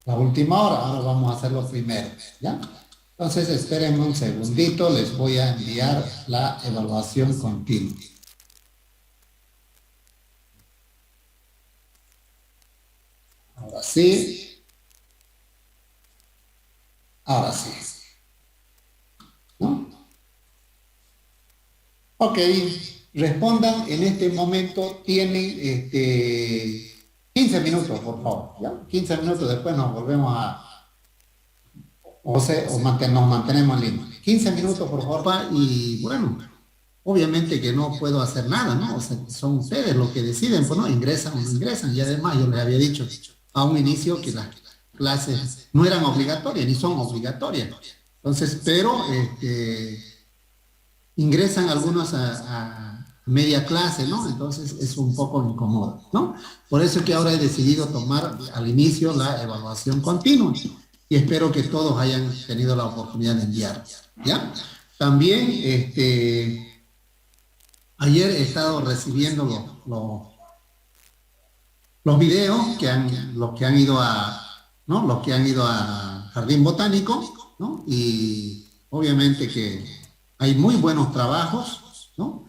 la última hora, ahora vamos a hacerlo primero, ¿ya? Entonces, espérenme un segundito, les voy a enviar la evaluación continua. Ahora sí, ahora sí, ¿no? Ok, respondan en este momento, tienen 15 minutos, por favor, ¿ya? 15 minutos después nos volvemos nos mantenemos en línea. 15 minutos, por favor, y bueno, obviamente que no puedo hacer nada, ¿no? O sea, son ustedes los que deciden, pues no, ingresan o no ingresan, y además yo les había dicho a un inicio que las clases no eran obligatorias, ni son obligatorias. Entonces, pero ingresan algunos a media clase, ¿no? Entonces es un poco incómodo, ¿no? Por eso es que ahora he decidido tomar al inicio la evaluación continua y espero que todos hayan tenido la oportunidad de enviar, ¿ya? También, ayer he estado recibiendo los videos los que han ido ¿no? Los que han ido a Jardín Botánico, ¿no? Y obviamente que hay muy buenos trabajos, ¿no?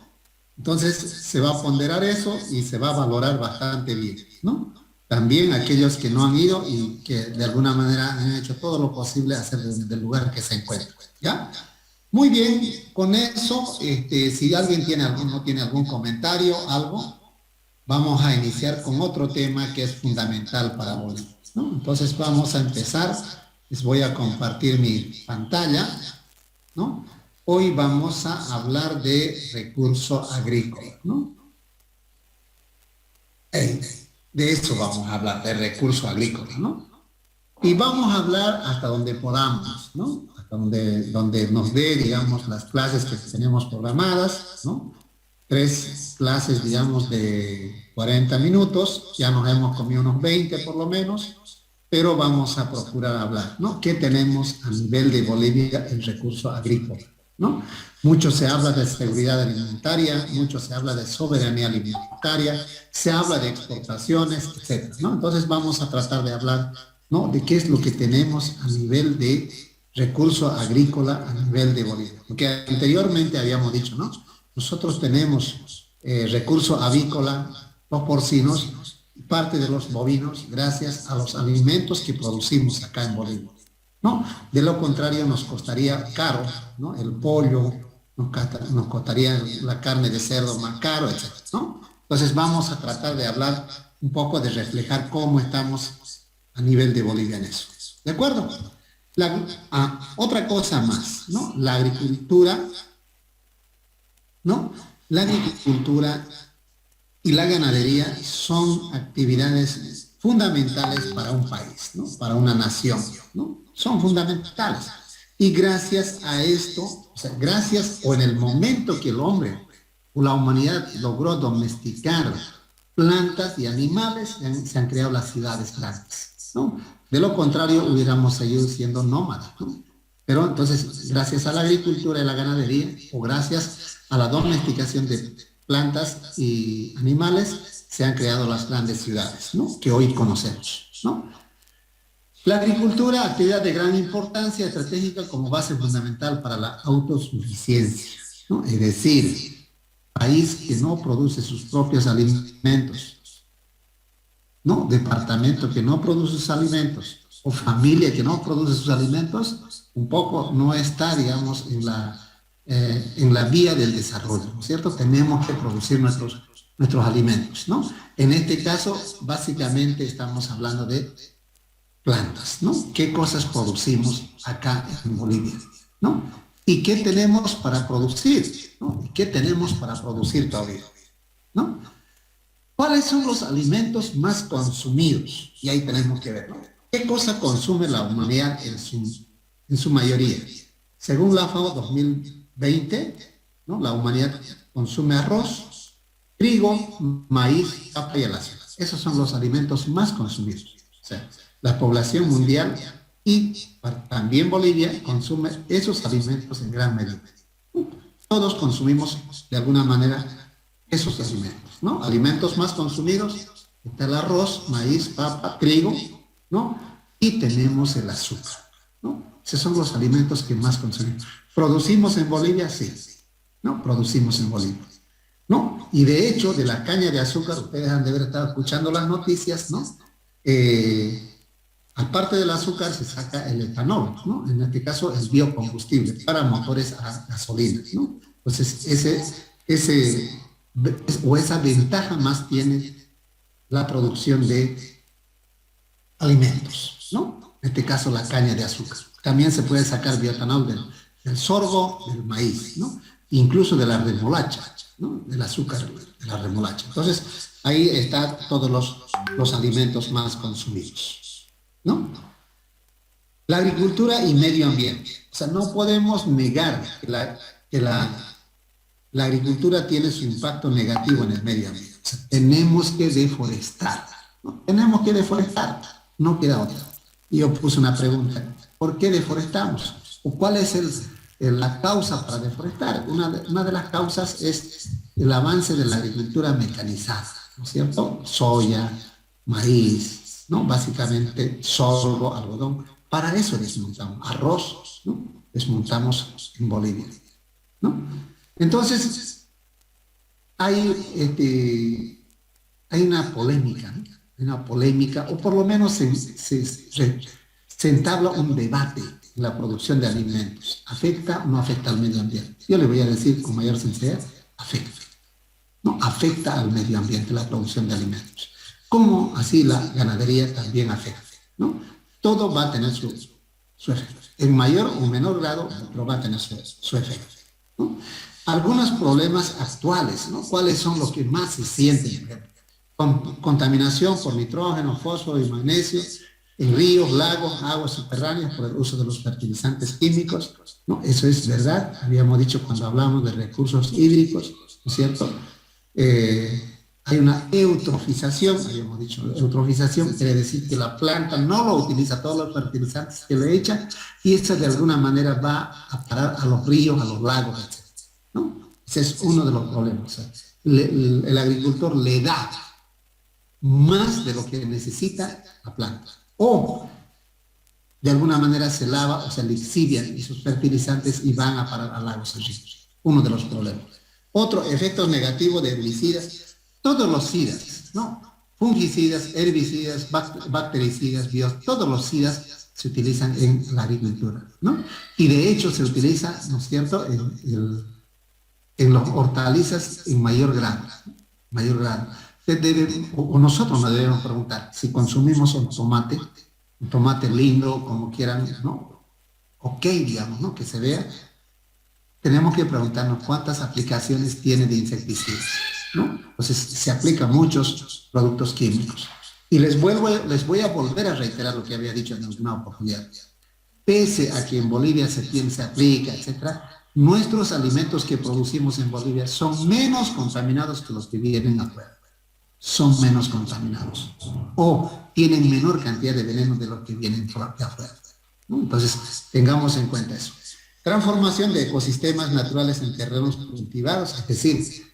Entonces se va a ponderar eso y se va a valorar bastante bien, ¿no? También aquellos que no han ido y que de alguna manera han hecho todo lo posible a hacer desde el lugar que se encuentran, ¿ya? Muy bien, con eso, si alguien no tiene algún comentario, algo, vamos a iniciar con otro tema que es fundamental para Bolivia, ¿no? Entonces vamos a empezar, les voy a compartir mi pantalla, ¿no? Hoy vamos a hablar de recurso agrícola, ¿no? De eso vamos a hablar, de recurso agrícola, ¿no? Y vamos a hablar hasta donde podamos, ¿no? Hasta donde nos dé, digamos, las clases que tenemos programadas, ¿no? 3 clases, digamos, de 40 minutos, ya nos hemos comido unos 20 por lo menos, pero vamos a procurar hablar, ¿no? ¿Qué tenemos a nivel de Bolivia en recurso agrícola, ¿no? Mucho se habla de seguridad alimentaria, mucho se habla de soberanía alimentaria, se habla de exportaciones, etcétera, ¿no? Entonces vamos a tratar de hablar, ¿no? De qué es lo que tenemos a nivel de recurso agrícola a nivel de Bolivia. Porque anteriormente habíamos dicho, ¿no? Nosotros tenemos recurso avícola, los porcinos, parte de los bovinos, gracias a los alimentos que producimos acá en Bolivia, ¿no? De lo contrario nos costaría caro, ¿no? El pollo, nos costaría la carne de cerdo más caro, etc., ¿no? Entonces vamos a tratar de hablar un poco, de reflejar cómo estamos a nivel de Bolivia en eso. ¿De acuerdo? Otra cosa más, ¿no? La agricultura, ¿no? La agricultura y la ganadería son actividades fundamentales para un país, ¿no? Para una nación, ¿no? Son fundamentales. Y gracias a esto, o sea, gracias o en el momento que el hombre o la humanidad logró domesticar plantas y animales, se han creado las ciudades grandes, ¿no? De lo contrario, hubiéramos seguido siendo nómadas, ¿no? Pero entonces, gracias a la agricultura y la ganadería, o gracias a la domesticación de plantas y animales, se han creado las grandes ciudades, ¿no? Que hoy conocemos, ¿no? La agricultura, actividad de gran importancia estratégica como base fundamental para la autosuficiencia, ¿no? Es decir, país que no produce sus propios alimentos, ¿no? Departamento que no produce sus alimentos, o familia que no produce sus alimentos, un poco no está, digamos, en la vía del desarrollo, ¿no es cierto? Tenemos que producir nuestros alimentos, ¿no? En este caso, básicamente estamos hablando de plantas, ¿no? ¿Qué cosas producimos acá en Bolivia, ¿no? ¿Y qué tenemos para producir, ¿no? ¿Y qué tenemos para producir todavía, ¿no? ¿Cuáles son los alimentos más consumidos? Y ahí tenemos que ver, ¿no? ¿Qué cosa consume la humanidad en su mayoría? Según la FAO 2020, ¿no? La humanidad consume arroz, trigo, maíz, papa y azúcar. Esos son los alimentos más consumidos. O sea, la población mundial y también Bolivia consume esos alimentos en gran medida. Todos consumimos de alguna manera esos alimentos, ¿no? Alimentos más consumidos está el arroz, maíz, papa, trigo, ¿no? y tenemos el azúcar, ¿no? Esos son los alimentos que más consumimos. ¿Producimos en Bolivia? Sí, ¿no? Producimos en Bolivia, ¿no? Y de hecho, de la caña de azúcar, ustedes han de haber estado escuchando las noticias, ¿no? Aparte del azúcar se saca el etanol, ¿no? En este caso el biocombustible para motores a gasolina, ¿no? Entonces esa ventaja más tiene la producción de alimentos, ¿no? En este caso la caña de azúcar. También se puede sacar bioetanol del sorgo, del maíz, ¿no? Incluso de la remolacha, ¿no? Del azúcar de la remolacha. Entonces ahí están todos los alimentos más consumidos, ¿no? La agricultura y medio ambiente. O sea, no podemos negar que la agricultura tiene su impacto negativo en el medio ambiente. O sea, tenemos que deforestar, ¿no? Tenemos que deforestar, no queda otra. Y yo puse una pregunta, ¿por qué deforestamos? ¿O cuál es la causa para deforestar? Una de las causas es el avance de la agricultura mecanizada, ¿no es cierto? Soya, maíz, ¿no? Básicamente sorgo, algodón. Para eso desmontamos arroz, ¿no? Desmontamos en Bolivia, ¿no? Entonces, hay una polémica, ¿no? Una polémica, o por lo menos se entabla un debate en la producción de alimentos. ¿Afecta o no afecta al medio ambiente? Yo le voy a decir con mayor sinceridad, afecta, ¿no? Afecta al medio ambiente la producción de alimentos. Como así la ganadería también afecta, ¿no? Todo va a tener su efecto. En mayor o menor grado, pero va a tener su efecto, ¿no? Algunos problemas actuales, ¿no? ¿Cuáles son los que más se sienten? Contaminación por nitrógeno, fósforo y magnesio en ríos, lagos, aguas subterráneas por el uso de los fertilizantes químicos, ¿no? Eso es verdad. Habíamos dicho cuando hablamos de recursos hídricos, ¿no es cierto? Hay una eutrofización, habíamos dicho, eutrofización quiere decir que la planta no lo utiliza todos los fertilizantes que le echa y eso de alguna manera va a parar a los ríos, a los lagos, etc., ¿no? Ese es uno de los problemas. O sea, el agricultor le da más de lo que necesita la planta o de alguna manera se lava o se lixivian esos fertilizantes y van a parar a lagos y ríos. Uno de los problemas. Otro, efectos negativos de herbicidas. Todos los sidas, ¿no? Fungicidas, herbicidas, bactericidas, todos los sidas se utilizan en la agricultura, ¿no? Y de hecho se utiliza, ¿no es cierto?, en los hortalizas en mayor grado, ¿no? Mayor grado. O nosotros nos debemos preguntar si consumimos un tomate lindo, como quieran, ¿no? Ok, digamos, ¿no? Que se vea. Tenemos que preguntarnos cuántas aplicaciones tiene de insecticidas, ¿no? Entonces se aplican muchos productos químicos. Y les voy a volver a reiterar lo que había dicho en alguna oportunidad. Pese a que en Bolivia se aplica, etcétera, nuestros alimentos que producimos en Bolivia son menos contaminados que los que vienen afuera. Son menos contaminados. O tienen menor cantidad de veneno de los que vienen por afuera, ¿no? Entonces, tengamos en cuenta eso. Transformación de ecosistemas naturales en terrenos cultivados, es decir,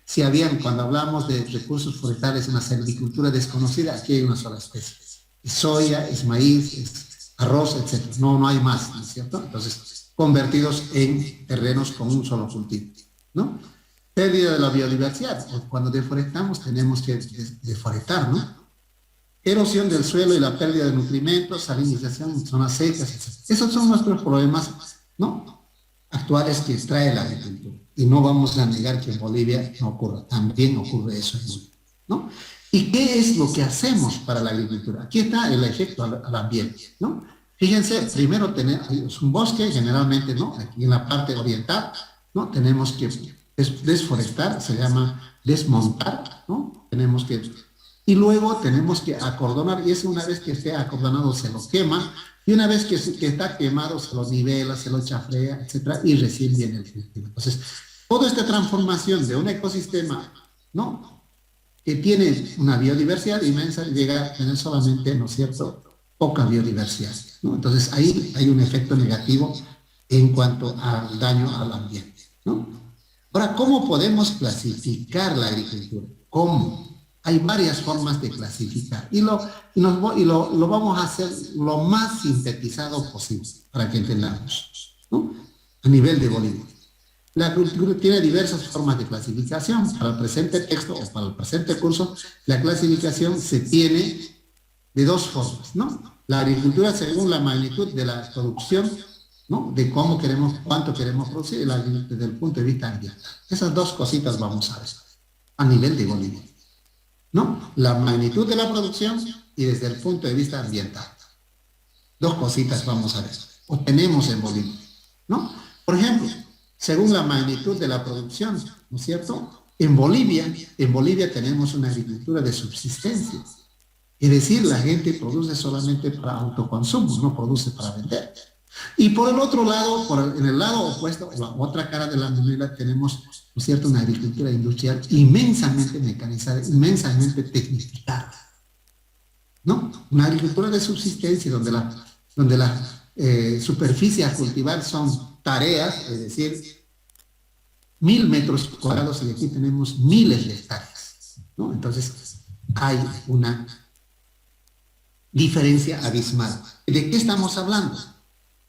cuando hablamos de recursos forestales en la silvicultura desconocida, aquí hay una sola especie. Es soya, es maíz, es arroz, etc. No hay más, ¿no es cierto? Entonces, convertidos en terrenos con un solo cultivo, ¿no? Pérdida de la biodiversidad. Cuando deforestamos tenemos que deforestar, ¿no? Erosión del suelo y la pérdida de nutrimentos, salinización en zonas secas, etc. Esos son nuestros problemas, ¿no?, actuales que trae la agricultura. Y no vamos a negar que en Bolivia no ocurra. También ocurre eso en Bolivia, ¿no? ¿Y qué es lo que hacemos para la agricultura? Aquí está el efecto al ambiente, ¿no? Fíjense, primero es un bosque, generalmente, ¿no? Aquí en la parte oriental, ¿no? Tenemos que desforestar, se llama desmontar, ¿no? Y luego tenemos que acordonar, y eso una vez que esté acordonado se lo quema, y una vez que está quemado se lo nivela, se lo chafrea, etcétera, y recién viene el cultivo. Entonces, toda esta transformación de un ecosistema, ¿no?, que tiene una biodiversidad inmensa, llega a tener solamente, ¿no es cierto?, poca biodiversidad, ¿no? Entonces, ahí hay un efecto negativo en cuanto al daño al ambiente, ¿no? Ahora, ¿cómo podemos clasificar la agricultura? ¿Cómo? hay varias formas de clasificar y lo vamos a hacer lo más sintetizado posible para que entendamos, ¿no? A nivel de Bolivia. La agricultura tiene diversas formas de clasificación. Para el presente texto o para el presente curso, la clasificación se tiene de dos formas, ¿no? La agricultura según la magnitud de la producción, ¿no? De cómo queremos, cuánto queremos producir, y desde el punto de vista ambiental. Esas dos cositas vamos a ver a nivel de Bolivia, ¿no? La magnitud de la producción y desde el punto de vista ambiental. Dos cositas vamos a ver. O tenemos en Bolivia, ¿no? Por ejemplo, según la magnitud de la producción, ¿no es cierto? En Bolivia tenemos una agricultura de subsistencia. Es decir, la gente produce solamente para autoconsumo, no produce para vender. Y por el otro lado, en el lado opuesto, la otra cara de la moneda, tenemos, ¿no es cierto?, una agricultura industrial inmensamente mecanizada, inmensamente tecnificada, ¿no? Una agricultura de subsistencia donde la superficie a cultivar son tareas, es decir, 1000 metros cuadrados y aquí tenemos miles de hectáreas, ¿no? Entonces, hay una diferencia abismal. ¿De qué estamos hablando?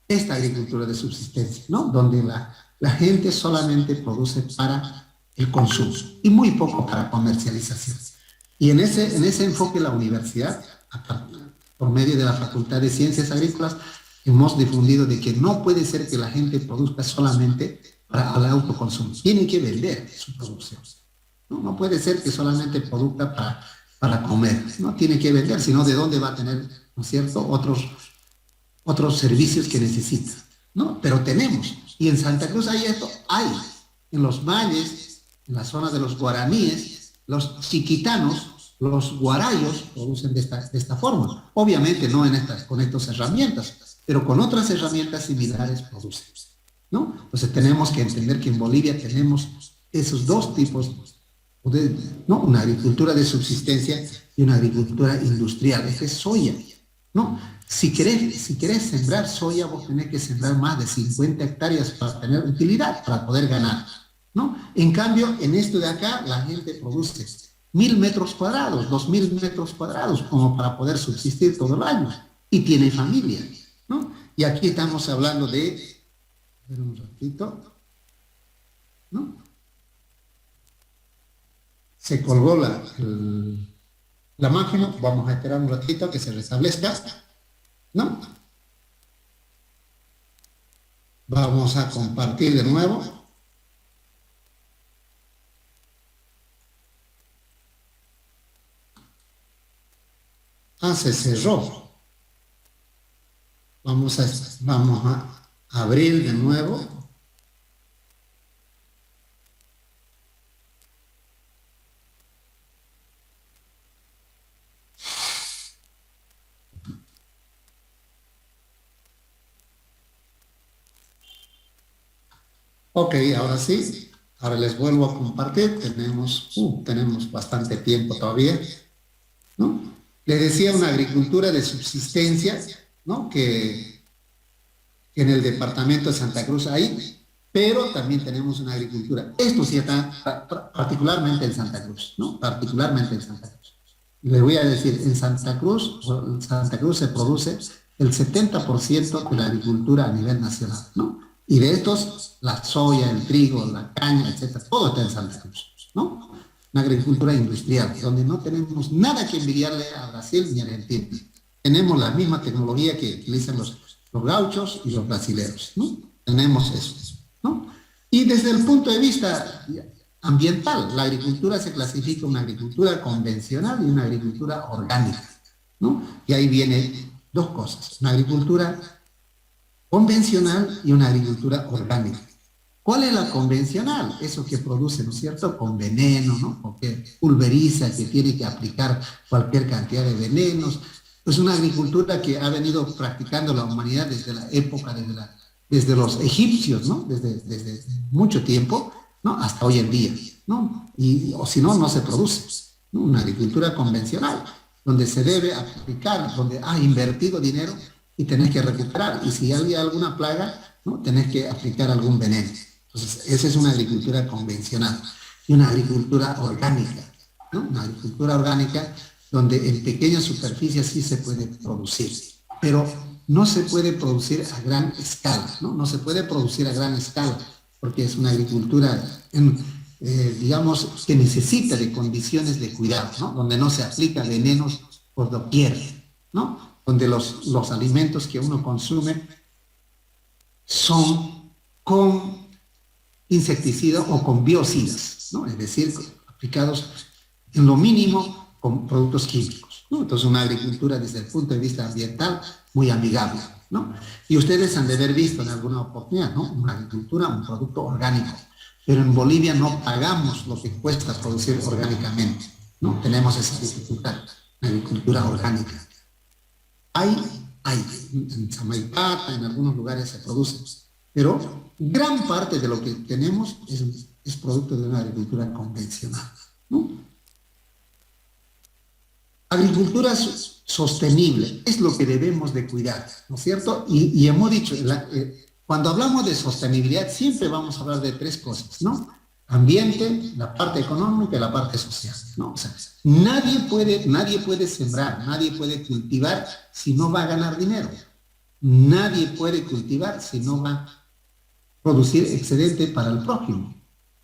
Esta agricultura de subsistencia, ¿no? Donde la gente solamente produce para el consumo y muy poco para comercialización. Y en ese enfoque la universidad, por medio de la Facultad de Ciencias Agrícolas, hemos difundido de que no puede ser que la gente produzca solamente para el autoconsumo. Tiene que vender su producción, ¿no? No puede ser que solamente produzca para comer, ¿no? Tiene que vender, sino de dónde va a tener, ¿no es cierto?, otros servicios que necesita, ¿no? Pero tenemos, y en Santa Cruz hay esto, en los valles, en la zona de los guaraníes, los chiquitanos, los guarayos producen de esta forma. Obviamente no con estas herramientas, pero con otras herramientas similares producen, ¿no? Entonces tenemos que entender que en Bolivia tenemos esos dos tipos, ¿no? Una agricultura de subsistencia y una agricultura industrial. Esta es soya, ¿no? Si querés sembrar soya, vos tenés que sembrar más de 50 hectáreas para tener utilidad, para poder ganar, ¿no? En cambio, en esto de acá, la gente produce 1000 metros cuadrados, 2000 metros cuadrados, como para poder subsistir todo el año, y tiene familia, ¿no? Y aquí estamos hablando de, a ver un ratito, ¿no? Se colgó la máquina, vamos a esperar un ratito que se restablezca, ¿no? Vamos a compartir de nuevo. Se cerró. Vamos a abrir de nuevo. Ok, ahora sí. Ahora les vuelvo a compartir. Tenemos bastante tiempo todavía, ¿no? Les decía, una agricultura de subsistencia, ¿no? Que en el departamento de Santa Cruz hay, pero también tenemos una agricultura. Esto sí está particularmente en Santa Cruz, ¿no? Particularmente en Santa Cruz. Les voy a decir, en Santa Cruz se produce el 70% de la agricultura a nivel nacional, ¿no? Y de estos, la soya, el trigo, la caña, etcétera, todo está en Santa Cruz, ¿no? Una agricultura industrial, donde no tenemos nada que envidiarle a Brasil ni a Argentina. Tenemos la misma tecnología que utilizan los gauchos y los brasileños, ¿no? Tenemos eso, ¿no? Y desde el punto de vista ambiental, la agricultura se clasifica una agricultura convencional y una agricultura orgánica, ¿no? Y ahí viene dos cosas, una agricultura convencional y una agricultura orgánica. ¿Cuál es la convencional? Eso que produce, ¿no es cierto?, con veneno, ¿no? O que pulveriza, que tiene que aplicar cualquier cantidad de venenos. Es una agricultura que ha venido practicando la humanidad desde la época, desde los egipcios, ¿no? Desde mucho tiempo, ¿no? Hasta hoy en día, ¿no? O si no, no se produce, ¿no? Una agricultura convencional, donde se debe aplicar, donde ha invertido dinero y tenés que recuperar. Y si hay alguna plaga, ¿no? Tenés que aplicar algún veneno. Entonces, esa es una agricultura convencional y una agricultura orgánica. ¿no? Una agricultura orgánica donde en pequeñas superficies sí se puede producir, pero no se puede producir a gran escala, ¿no? No se puede producir a gran escala, porque es una agricultura, digamos, que necesita de condiciones de cuidado, ¿no? Donde no se aplica venenos por doquier, ¿no? Donde los alimentos que uno consume son con insecticidas o con biocidas, ¿no? Es decir, aplicados en lo mínimo con productos químicos, ¿no? Entonces, una agricultura desde el punto de vista ambiental muy amigable, ¿no? Y ustedes han de haber visto en alguna oportunidad, ¿no? Una agricultura, un producto orgánico, pero en Bolivia no pagamos lo que cuesta producir orgánicamente, ¿no? Tenemos esa dificultad, la agricultura orgánica. Hay, en Samaipata, en algunos lugares se produce, pero gran parte de lo que tenemos es producto de una agricultura convencional, ¿no? Agricultura sostenible es lo que debemos de cuidar, ¿no es cierto? Y hemos dicho, cuando hablamos de sostenibilidad siempre vamos a hablar de tres cosas, ¿no? Ambiente, la parte económica y la parte social, ¿no? O sea, nadie puede sembrar, nadie puede cultivar si no va a ganar dinero. Nadie puede cultivar si no va a producir excedente para el prójimo.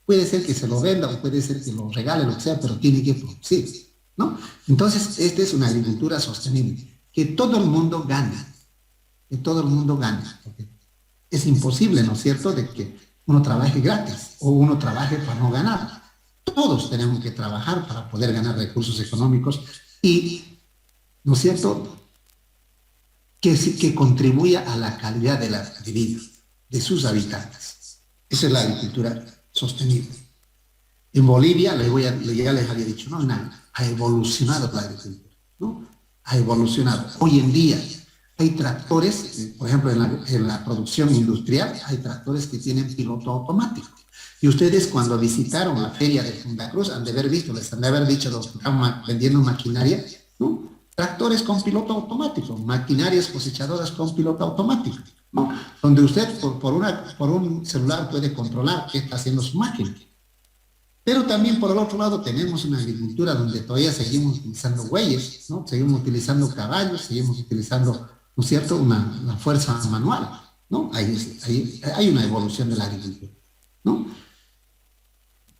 Puede ser que se lo venda o puede ser que lo regale, lo que sea, pero tiene que producir, ¿no? Entonces, esta es una agricultura sostenible, que todo el mundo gana, que todo el mundo gana. Porque es imposible, ¿no es cierto?, de que uno trabaje gratis o uno trabaje para no ganar. Todos tenemos que trabajar para poder ganar recursos económicos y, ¿no es cierto?, que contribuya a la calidad de vida de sus habitantes. Esa es la agricultura sostenible. En Bolivia, ya les había dicho, ¿no? Ha evolucionado la agricultura, ¿no? Ha evolucionado. Hoy en día hay tractores, por ejemplo, en la producción industrial, hay tractores que tienen piloto automático. Y ustedes cuando visitaron la feria de Santa Cruz han de haber visto, les han de haber dicho los que están vendiendo maquinaria, ¿no? Tractores con piloto automático, maquinarias cosechadoras con piloto automático, ¿no? Donde usted por un celular puede controlar qué está haciendo su máquina. Pero también por el otro lado tenemos una agricultura donde todavía seguimos utilizando bueyes, ¿no? Seguimos utilizando caballos, seguimos utilizando, ¿no es cierto?, una fuerza manual, ¿no? Hay una evolución de la agricultura, ¿no?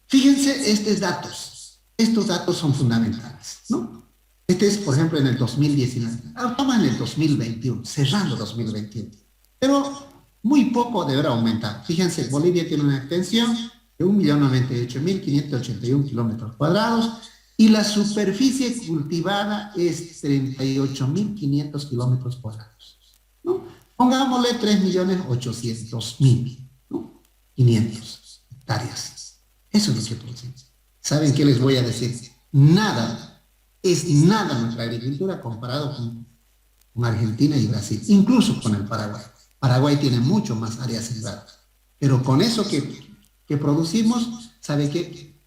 Fíjense estos datos son fundamentales, ¿no? Este es, por ejemplo, en el 2019. Estamos en el 2021, cerrando 2021. Pero muy poco deberá aumentar. Fíjense, Bolivia tiene una extensión de 1.098.581 kilómetros cuadrados y la superficie cultivada es 38.500 kilómetros cuadrados, ¿no? Pongámosle 3.800.000, ¿no? 500 hectáreas. Eso es lo que producimos. ¿Saben qué les voy a decir? Es nada nuestra agricultura comparado con Argentina y Brasil, incluso con el Paraguay. Paraguay tiene mucho más áreas sembradas, pero con eso que producimos, ¿sabe qué?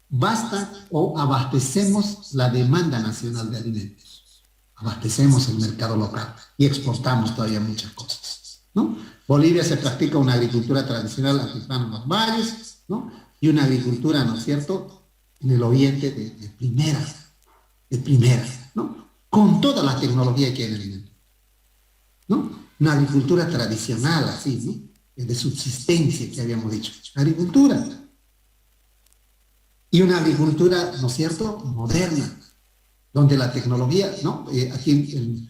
Basta o abastecemos la demanda nacional de alimentos, abastecemos el mercado local y exportamos todavía muchas cosas, ¿no? Bolivia se practica una agricultura tradicional altiplano en los valles, ¿no? Y una agricultura, ¿no es cierto?, en el oriente de primera, ¿no? Con toda la tecnología que hay en el mundo, ¿no? Una agricultura tradicional, así, ¿no? De subsistencia, que habíamos dicho. Agricultura. Y una agricultura, ¿no es cierto?, moderna, donde la tecnología, ¿no? Aquí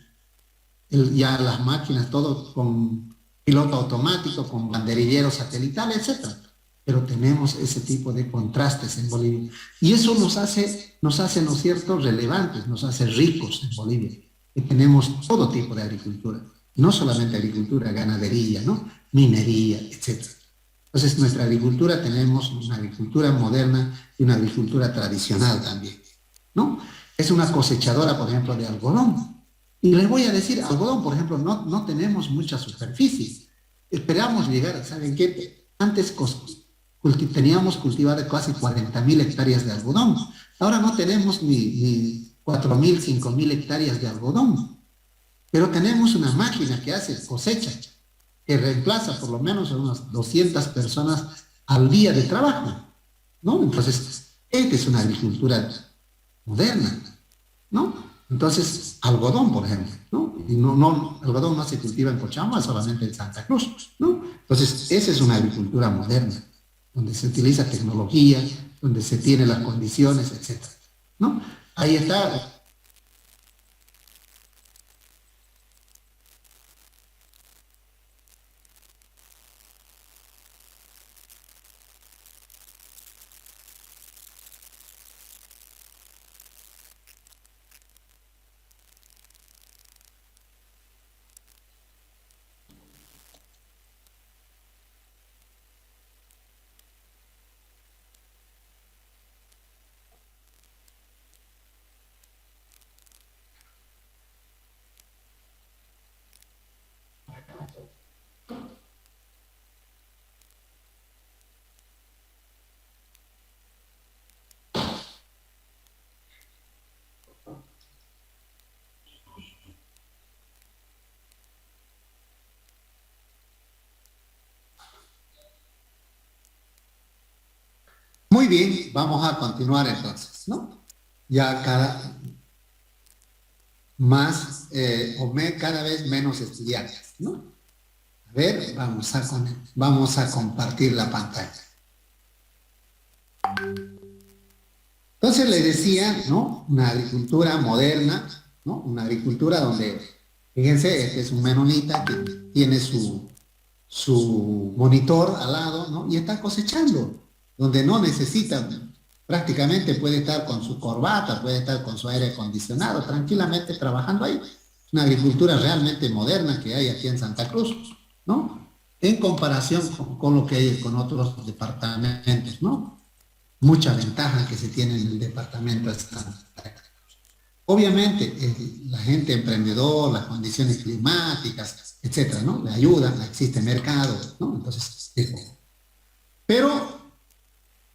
ya las máquinas, todo con piloto automático, con banderillero satelital, etcétera. Pero tenemos ese tipo de contrastes en Bolivia. Y eso nos hace, ¿no es cierto?, relevantes, nos hace ricos en Bolivia. Que tenemos todo tipo de agricultura. No solamente agricultura, ganadería, ¿no?, minería, etc. Entonces, nuestra agricultura, tenemos una agricultura moderna y una agricultura tradicional también, ¿no? Es una cosechadora, por ejemplo, de algodón. Y les voy a decir, algodón, por ejemplo, no tenemos mucha superficie. Esperamos llegar, ¿saben qué? Antes teníamos cultivadas casi 40.000 hectáreas de algodón. Ahora no tenemos ni 4.000, 5.000 hectáreas de algodón. Pero tenemos una máquina que hace cosecha, que reemplaza por lo menos a unas 200 personas al día de trabajo, ¿no? Entonces, esta es una agricultura moderna, ¿no? Entonces, algodón, por ejemplo, ¿no? Y algodón no se cultiva en Cochabamba, solamente en Santa Cruz, ¿no? Entonces, esa es una agricultura moderna, donde se utiliza tecnología, donde se tienen las condiciones, etcétera, ¿no? Ahí está. Muy bien, vamos a continuar entonces, ¿no? Ya cada vez menos estudiantes, ¿no? A ver, vamos a compartir la pantalla. Entonces le decía, ¿no? Una agricultura moderna, ¿no? Una agricultura donde, fíjense, este es un menonita que tiene su monitor al lado, ¿no? Y está cosechando, donde no necesita, prácticamente puede estar con su corbata, puede estar con su aire acondicionado, tranquilamente trabajando ahí. Una agricultura realmente moderna que hay aquí en Santa Cruz, ¿no? En comparación con lo que hay con otros departamentos, ¿no? Mucha ventaja que se tiene en el departamento de Santa Cruz. Obviamente, la gente emprendedor, las condiciones climáticas, etcétera, ¿no? Le ayudan, existe mercado, ¿no? Entonces, pero,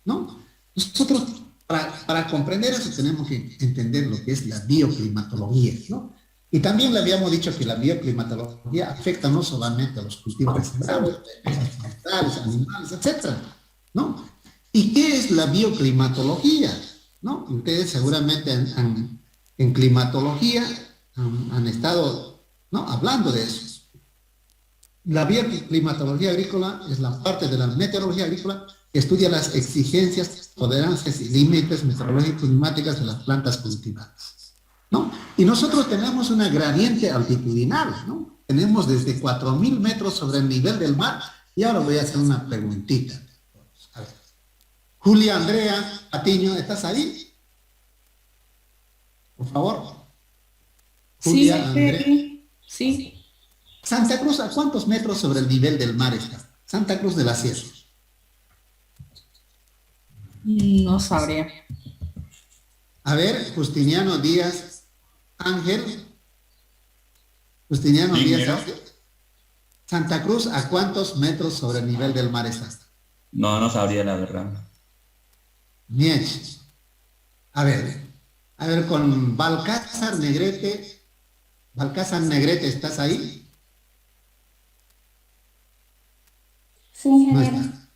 ¿no? Nosotros, para comprender eso, tenemos que entender lo que es la bioclimatología, ¿no? Y también le habíamos dicho que la bioclimatología afecta no solamente a los cultivos que sembramos, vegetales, animales, etcétera, ¿no? ¿Y qué es la bioclimatología? ¿No? Ustedes seguramente en climatología han estado, ¿no? Hablando de eso. La bioclimatología agrícola es la parte de la meteorología agrícola que estudia las exigencias, tolerancias y límites meteorológicos climáticas de las plantas cultivadas, ¿no? Y nosotros tenemos una gradiente altitudinal, ¿no? Tenemos desde 4.000 metros sobre el nivel del mar. Y ahora voy a hacer una preguntita. A ver. Julia, Andrea, Patiño, ¿estás ahí? Por favor. Sí, Julia, Andrea. sí, Santa Cruz, ¿a cuántos metros sobre el nivel del mar está? Santa Cruz de la Sierra. no sabría. A ver, Justiniano Díaz Ángel. Justiniano Sí, Díaz ingeniero. Ángel. Santa Cruz, ¿a cuántos metros sobre el nivel del mar está? No, no sabría la verdad. Miech. A ver, con Balcázar Negrete. Balcázar Negrete, ¿estás ahí? Sí, No ingeniero. está.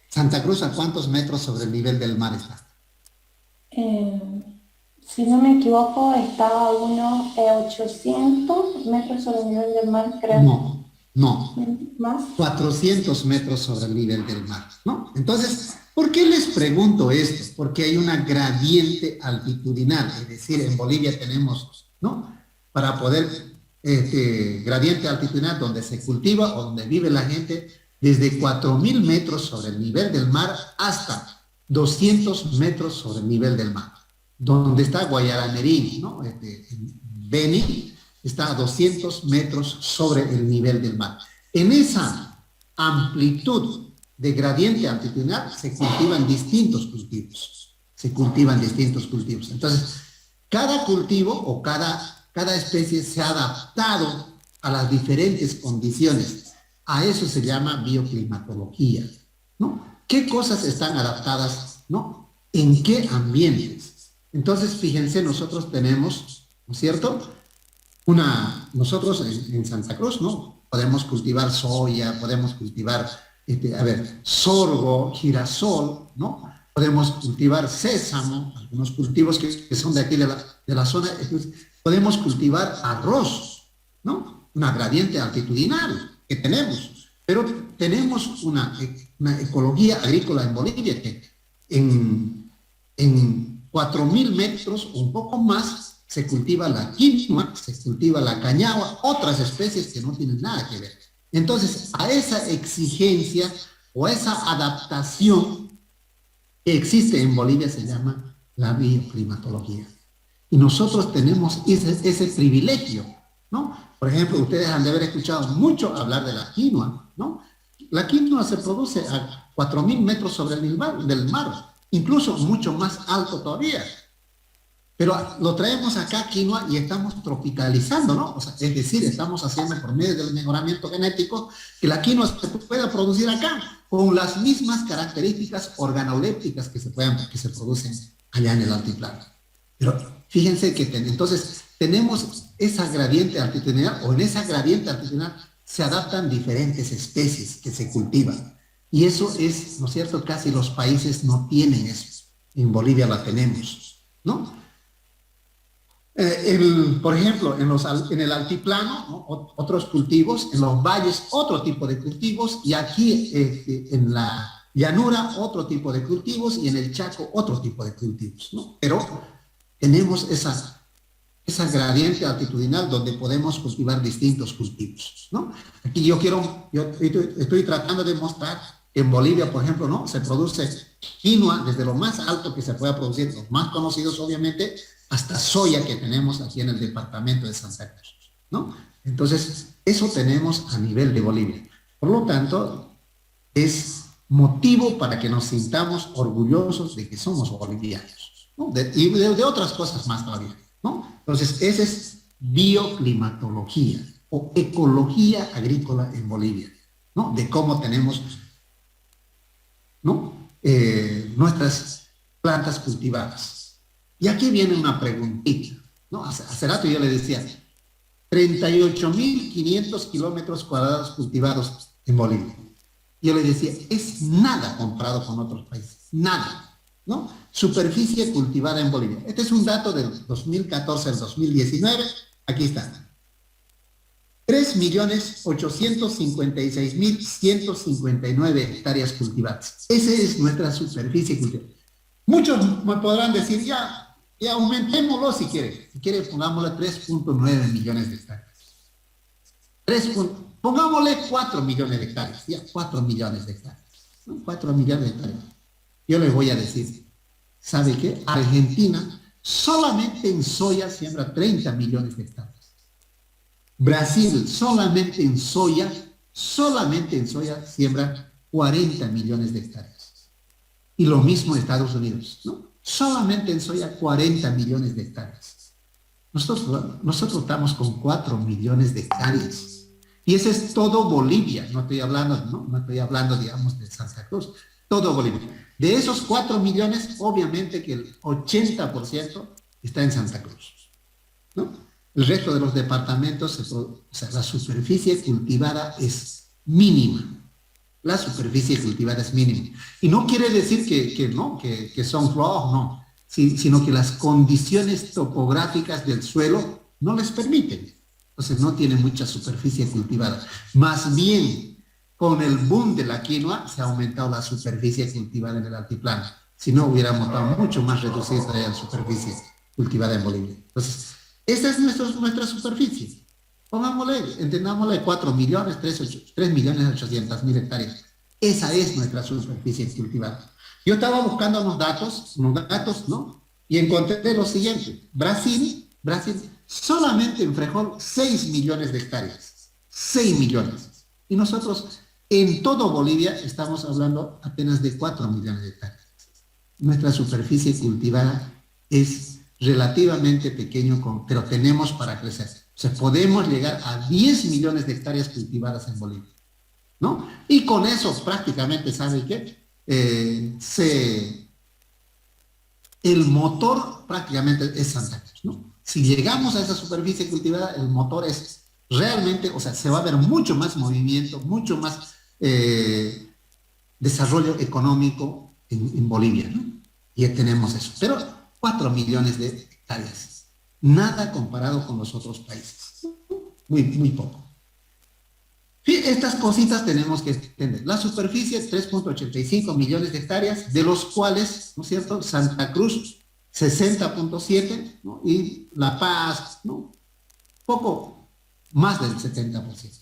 Santa Cruz, ¿a cuántos metros sobre el nivel del mar está? Eh, si no me equivoco, estaba a unos 800 metros sobre el nivel del mar, creo. No, no. ¿Más? 400 metros sobre el nivel del mar, ¿no? Entonces, ¿por qué les pregunto esto? Porque hay una gradiente altitudinal, es decir, en Bolivia tenemos, ¿no? Para poder, gradiente altitudinal donde se cultiva o donde vive la gente, desde 4.000 metros sobre el nivel del mar hasta 200 metros sobre el nivel del mar. Donde está Guayaranerín, ¿no? En Beni, está a 200 metros sobre el nivel del mar. En esa amplitud de gradiente altitudinal se cultivan distintos cultivos. Se cultivan distintos cultivos. Entonces, cada cultivo o cada especie se ha adaptado a las diferentes condiciones. A eso se llama bioclimatología, ¿no? ¿Qué cosas están adaptadas, ¿no? ¿En qué ambientes? Entonces, fíjense, nosotros tenemos, ¿no es cierto? Nosotros en Santa Cruz, ¿no? Podemos cultivar soya, podemos cultivar, sorgo, girasol, ¿no? podemos cultivar sésamo, algunos cultivos que son de aquí de la zona, podemos cultivar arroz, ¿no? Una gradiente altitudinal que tenemos, pero tenemos una ecología agrícola en Bolivia que en 4.000 metros o un poco más se cultiva la quinoa, se cultiva la cañagua, otras especies que no tienen nada que ver. Entonces, a esa exigencia o a esa adaptación que existe en Bolivia se llama la bioclimatología. Y nosotros tenemos ese privilegio, ¿no? Por ejemplo, ustedes han de haber escuchado mucho hablar de la quinoa, ¿no? La quinoa se produce a 4.000 metros sobre el del mar, incluso mucho más alto todavía. Pero lo traemos acá, quinoa, y estamos tropicalizando, ¿no? O sea, es decir, estamos haciendo por medio del mejoramiento genético que la quinoa se pueda producir acá con las mismas características organolépticas que se producen allá en el altiplano. Pero fíjense que entonces tenemos esa gradiente altitudinal, o en esa gradiente altitudinal se adaptan diferentes especies que se cultivan. Y eso es, ¿no es cierto? Casi los países no tienen eso. En Bolivia la tenemos, ¿no? Por ejemplo, en el altiplano, ¿no? Otros cultivos, en los valles otro tipo de cultivos, y aquí en la llanura otro tipo de cultivos, y en el Chaco otro tipo de cultivos, ¿no? Pero tenemos esa gradiente altitudinal donde podemos cultivar distintos cultivos, ¿no? Aquí yo estoy tratando de mostrar que en Bolivia, por ejemplo, ¿no? Se produce quinoa desde lo más alto que se pueda producir, los más conocidos obviamente, hasta soya que tenemos aquí en el departamento de Santa Cruz, ¿no? Entonces, eso tenemos a nivel de Bolivia. Por lo tanto, es motivo para que nos sintamos orgullosos de que somos bolivianos, ¿no? Y de otras cosas más todavía, ¿no? Entonces, esa es bioclimatología o ecología agrícola en Bolivia, ¿no? De cómo tenemos, ¿no? Nuestras plantas cultivadas. Y aquí viene una preguntita, ¿no? Hace rato yo le decía, 38.500 kilómetros cuadrados cultivados en Bolivia. Yo le decía, es nada comparado con otros países, nada, ¿no? Superficie cultivada en Bolivia. Este es un dato del 2014 al 2019, aquí está. 3.856.159 hectáreas cultivadas. Esa es nuestra superficie cultivada. Muchos me podrán decir, ya aumentémoslo si quiere. Si quiere, pongámosle 3.9 millones de hectáreas. Pongámosle 4 millones de hectáreas. Ya, 4 millones de hectáreas. ¿No? 4 millones de hectáreas. Yo les voy a decir, ¿sabe qué? Argentina solamente en soya siembra 30 millones de hectáreas. Brasil solamente en soya siembra 40 millones de hectáreas. Y lo mismo Estados Unidos, ¿no? Solamente en soya 40 millones de hectáreas. Nosotros estamos con 4 millones de hectáreas. Y ese es todo Bolivia. No estoy hablando, digamos, de Santa Cruz. Todo Bolivia. De esos 4 millones, obviamente que el 80% está en Santa Cruz, ¿no? El resto de los departamentos, o sea, la superficie cultivada es mínima. La superficie cultivada es mínima. Y no quiere decir que son flojos, no, sino que las condiciones topográficas del suelo no les permiten. Entonces no tiene mucha superficie cultivada. Más bien, con el boom de la quinoa se ha aumentado la superficie cultivada en el altiplano. Si no, hubiéramos estado mucho más reducida la superficie cultivada en Bolivia. Entonces, esa es nuestra superficie. Entendámosle 4 millones, 3.800.000 hectáreas. Esa es nuestra superficie cultivada. Yo estaba buscando unos datos, ¿no? Y encontré lo siguiente. Brasil solamente en frijol 6 millones de hectáreas. 6 millones. Y nosotros en todo Bolivia estamos hablando apenas de 4 millones de hectáreas. Nuestra superficie cultivada es relativamente pequeño, pero tenemos para crecer. O sea, podemos llegar a 10 millones de hectáreas cultivadas en Bolivia, ¿no? Y con eso prácticamente, ¿sabe qué? El motor prácticamente es Santa Cruz, ¿no? Si llegamos a esa superficie cultivada, el motor es realmente, o sea, se va a ver mucho más movimiento, mucho más desarrollo económico, en Bolivia, ¿no? Y tenemos eso. Pero 4 millones de hectáreas. Nada comparado con los otros países. Muy, muy poco. Sí, estas cositas tenemos que entender. La superficie es 3.85 millones de hectáreas, de los cuales, ¿no es cierto?, Santa Cruz 60.7, ¿no? Y La Paz, ¿no?, poco más del 70%.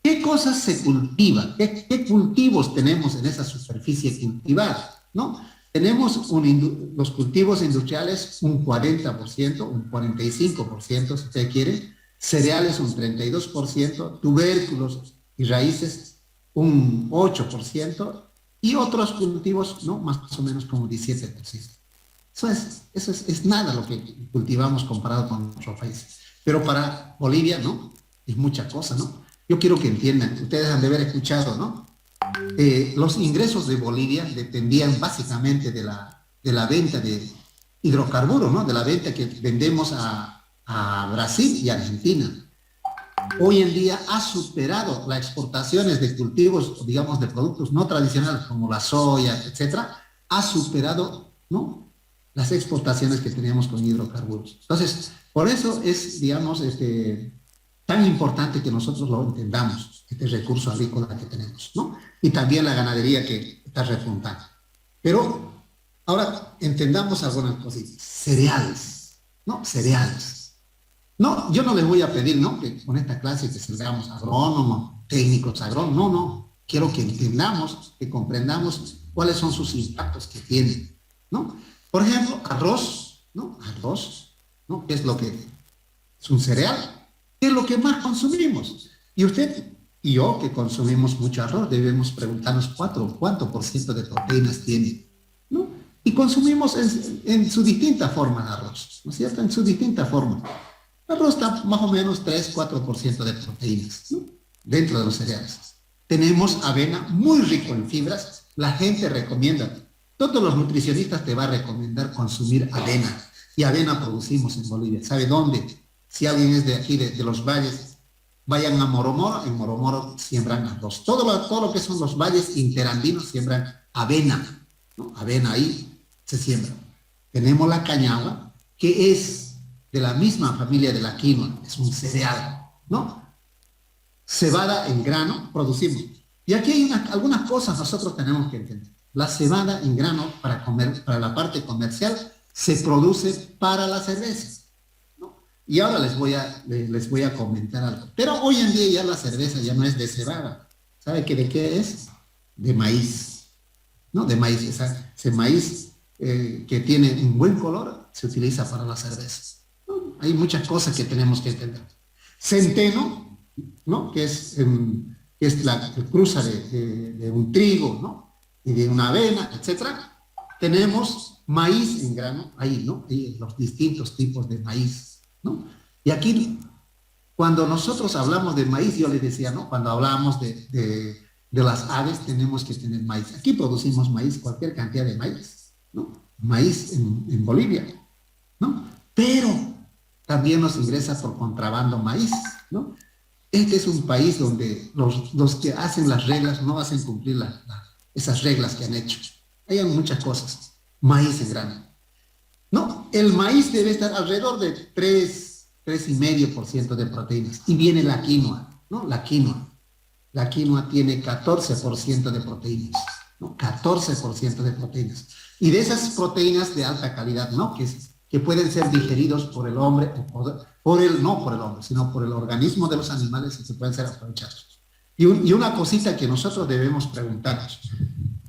¿Qué cosas se cultivan? ¿Qué cultivos tenemos en esa superficie cultivada? ¿No? Tenemos los cultivos industriales un 40%, un 45%, si usted quiere, cereales un 32%, tubérculos y raíces un 8%, y otros cultivos, ¿no?, más o menos como 17%. Eso es nada lo que cultivamos comparado con otros países. Pero para Bolivia, ¿no?, es mucha cosa, ¿no? Yo quiero que entiendan, ustedes han de haber escuchado, ¿no? Los ingresos de Bolivia dependían básicamente de la venta de hidrocarburos, ¿no? De la venta que vendemos a Brasil y Argentina. Hoy en día ha superado las exportaciones de cultivos, digamos, de productos no tradicionales como la soya, etcétera, ha superado, ¿no?, las exportaciones que teníamos con hidrocarburos. Entonces, por eso es, digamos, tan importante que nosotros lo entendamos, este recurso agrícola que tenemos, ¿no? Y también la ganadería que está repuntando. Pero ahora entendamos algunas cositas. Cereales, ¿no? Cereales. No, yo no les voy a pedir, ¿no?, que con esta clase que seamos agrónomos, técnicos agrónomos, no. Quiero que entendamos, que comprendamos cuáles son sus impactos que tienen, ¿no? Por ejemplo, arroz, ¿no? Arroz, ¿no?, que es lo que es un cereal. ¿Qué es lo que más consumimos? Y usted y yo, que consumimos mucho arroz, debemos preguntarnos cuánto por ciento de proteínas tiene, ¿no? Y consumimos en su distinta forma de arroz, ¿no es cierto? En su distinta forma. El arroz está más o menos 3-4% de proteínas, ¿no?, dentro de los cereales. Tenemos avena muy rico en fibras. La gente recomienda, todos los nutricionistas te van a recomendar consumir avena. Y avena producimos en Bolivia. ¿Sabe dónde? Si alguien es de aquí, de los valles, vayan a Moromoro. En Moromoro siembran arroz. Todo lo que son los valles interandinos siembran avena, ¿no? Avena ahí se siembra. Tenemos la cañagua, que es de la misma familia de la quinoa, es un cereal, ¿no? Cebada en grano producimos. Y aquí hay algunas cosas nosotros tenemos que entender. La cebada en grano para la parte comercial se produce para la cerveza. Y ahora les voy a comentar algo. Pero hoy en día ya la cerveza ya no es de cebada. ¿Sabe de qué es? De maíz, ¿no? De maíz. Ese maíz que tiene un buen color se utiliza para la cerveza, ¿no? Hay muchas cosas que tenemos que entender. Centeno, ¿no?, que es la cruza de un trigo, ¿no?, y de una avena, etcétera. Tenemos maíz en grano, ahí, ¿no? Ahí los distintos tipos de maíz, ¿no? Y aquí, cuando nosotros hablamos de maíz, yo les decía, ¿no?, cuando hablamos de las aves, tenemos que tener maíz. Aquí producimos maíz, cualquier cantidad de maíz, ¿no? Maíz en Bolivia, ¿no? Pero también nos ingresa por contrabando maíz, ¿no? Este es un país donde los que hacen las reglas no hacen cumplir esas reglas que han hecho. Hay muchas cosas. Maíz en grano, ¿no? El maíz debe estar alrededor de 3,5% de proteínas. Y viene la quinoa, ¿no? La quinoa. La quinoa tiene 14% de proteínas, ¿no? 14% de proteínas. Y de esas proteínas de alta calidad, ¿no?, que pueden ser digeridos por el hombre, no por el hombre, sino por el organismo de los animales, y que pueden ser aprovechados. Y una cosita que nosotros debemos preguntarnos.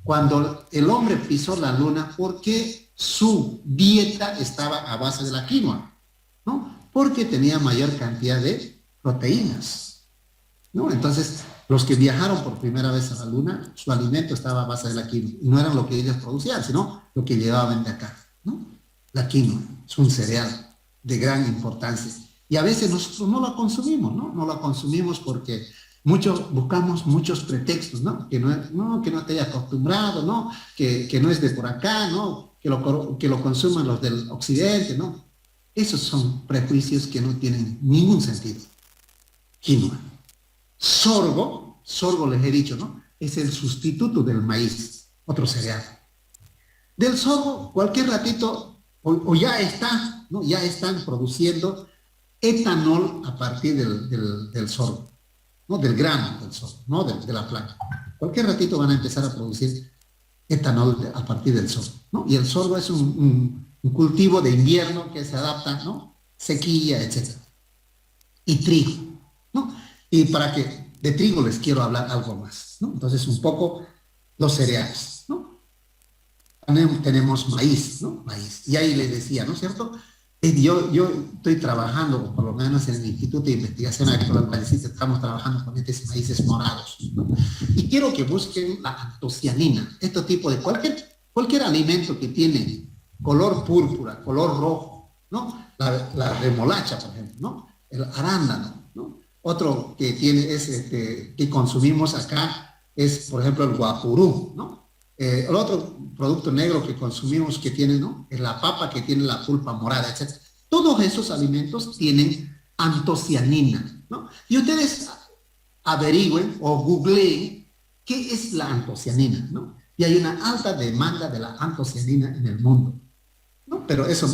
Cuando el hombre pisó la luna, ¿por qué su dieta estaba a base de la quinoa? ¿No? Porque tenía mayor cantidad de proteínas, ¿no? Entonces, los que viajaron por primera vez a la luna, su alimento estaba a base de la quinoa. Y no era lo que ellos producían, sino lo que llevaban de acá, ¿no? La quinoa es un cereal de gran importancia. Y a veces nosotros no la consumimos, ¿no? No la consumimos porque buscamos muchos pretextos, ¿no? Que no esté acostumbrado, ¿no? Que no es de por acá, ¿no? Que lo consuman los del occidente, ¿no? Esos son prejuicios que no tienen ningún sentido. Quinoa. Sorgo les he dicho, ¿no? Es el sustituto del maíz, otro cereal, Del sorgo, cualquier ratito, o ya está, ¿no? Ya están produciendo etanol a partir del sorgo, ¿no? Del grano del sorgo, no de la planta. Cualquier ratito van a empezar a producir etanol a partir del sorgo, ¿no? Y el sorgo es un cultivo de invierno que se adapta, ¿no? Sequía, etc. Y trigo, ¿no? Y para que de trigo les quiero hablar algo más, ¿no? Entonces, un poco los cereales, ¿no? Tenemos maíz, ¿no? Maíz. Y ahí les decía, ¿no es cierto? Yo estoy trabajando, por lo menos en el Instituto de Investigación Agrícola Palicista, estamos trabajando con estos maíces morados, ¿no? Y quiero que busquen la antocianina, este tipo de cualquier alimento que tiene color púrpura, color rojo, ¿no? La remolacha, por ejemplo, ¿no? El arándano, ¿no? Otro que tiene que consumimos acá es, por ejemplo, el guapurú, ¿no? El otro producto negro que consumimos que tiene, ¿no? Es la papa que tiene la pulpa morada, etc. Todos esos alimentos tienen antocianina, ¿no? Y ustedes averigüen o googleen qué es la antocianina, ¿no? Y hay una alta demanda de la antocianina en el mundo, ¿no? Pero eso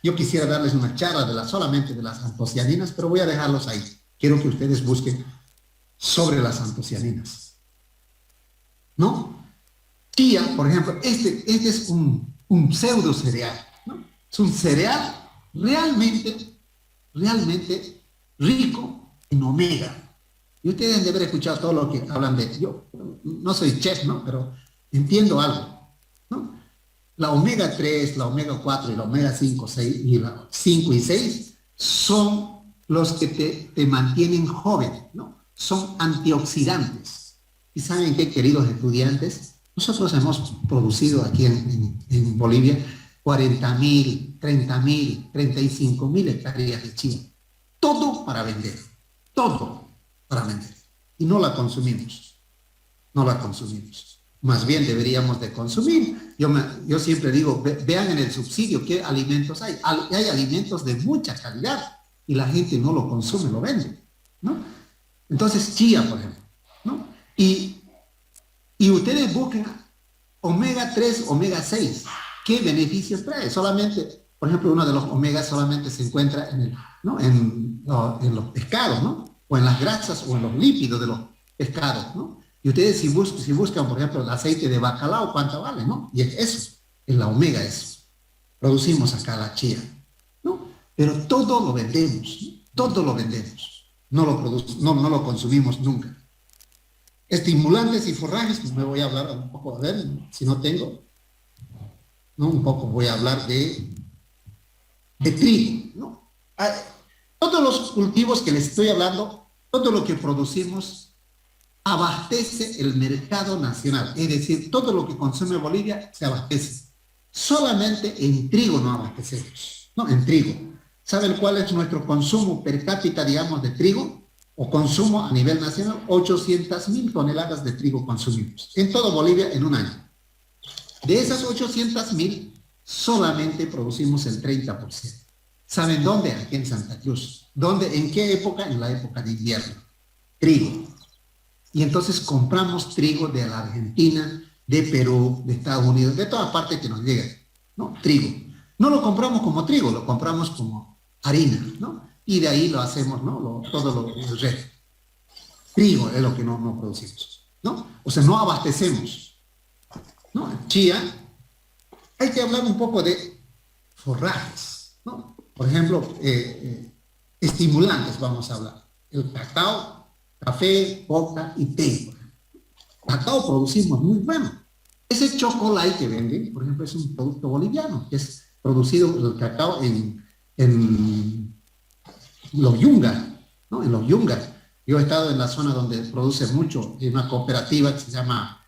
yo quisiera darles una charla solamente de las antocianinas, pero voy a dejarlos ahí. Quiero que ustedes busquen sobre las antocianinas, ¿no? Chía, por ejemplo, este es un pseudo cereal, ¿no? Es un cereal realmente rico en omega. Y ustedes deben haber escuchado todo lo que hablan de. Yo no soy chef, ¿no? Pero entiendo algo, ¿no? La omega 3, la omega 4 y la omega 5, 6, y la 5 y 6 son los que te mantienen joven, ¿no? Son antioxidantes. ¿Y saben qué, queridos estudiantes? Nosotros hemos producido aquí en Bolivia 40.000, 30.000, 35.000 hectáreas de chía. Todo para vender. Todo para vender. Y no la consumimos. No la consumimos. Más bien deberíamos de consumir. Yo siempre digo, vean en el subsidio qué alimentos hay. Hay alimentos de mucha calidad y la gente no lo consume, lo vende, ¿no? Entonces, chía, por ejemplo, ¿no? Y ustedes busquen omega 3, omega 6. ¿Qué beneficios trae? Solamente, por ejemplo, uno de los omegas solamente se encuentra ¿no? en los pescados, ¿no? O en las grasas o en los lípidos de los pescados, ¿no? Y ustedes si buscan, por ejemplo, el aceite de bacalao, ¿cuánto vale, no? Y es eso, es la omega eso. Producimos acá la chía, ¿no? Pero todo lo vendemos, ¿no? Todo lo vendemos. No lo consumimos nunca. Estimulantes y forrajes, pues me voy a hablar un poco, a ver, si no tengo, ¿no? Un poco voy a hablar de trigo, ¿no? Todos los cultivos que les estoy hablando, todo lo que producimos abastece el mercado nacional, es decir, todo lo que consume Bolivia se abastece. Solamente en trigo no abastecemos, ¿no? En trigo. ¿Saben cuál es nuestro consumo per cápita, digamos, de trigo? O consumo a nivel nacional, 800.000 toneladas de trigo consumimos en todo Bolivia en un año. De esas 800.000, solamente producimos el 30%. ¿Saben dónde? Aquí en Santa Cruz. ¿Dónde? ¿En qué época? En la época de invierno. Trigo. Y entonces compramos trigo de la Argentina, de Perú, de Estados Unidos, de todas partes que nos llegan, ¿no? Trigo. No lo compramos como trigo, lo compramos como harina, ¿no? Y de ahí lo hacemos, ¿no? El resto. Trigo es lo que no producimos, ¿no? O sea, no abastecemos, ¿no? Chía, hay que hablar un poco de forrajes, ¿no? Por ejemplo, estimulantes vamos a hablar. El cacao, café, coca y té. Cacao producimos muy bueno. Ese chocolate que venden, por ejemplo, es un producto boliviano, que es producido el cacao en los yungas, ¿no? En los yungas. Yo he estado en la zona donde produce mucho, en una cooperativa que se llama,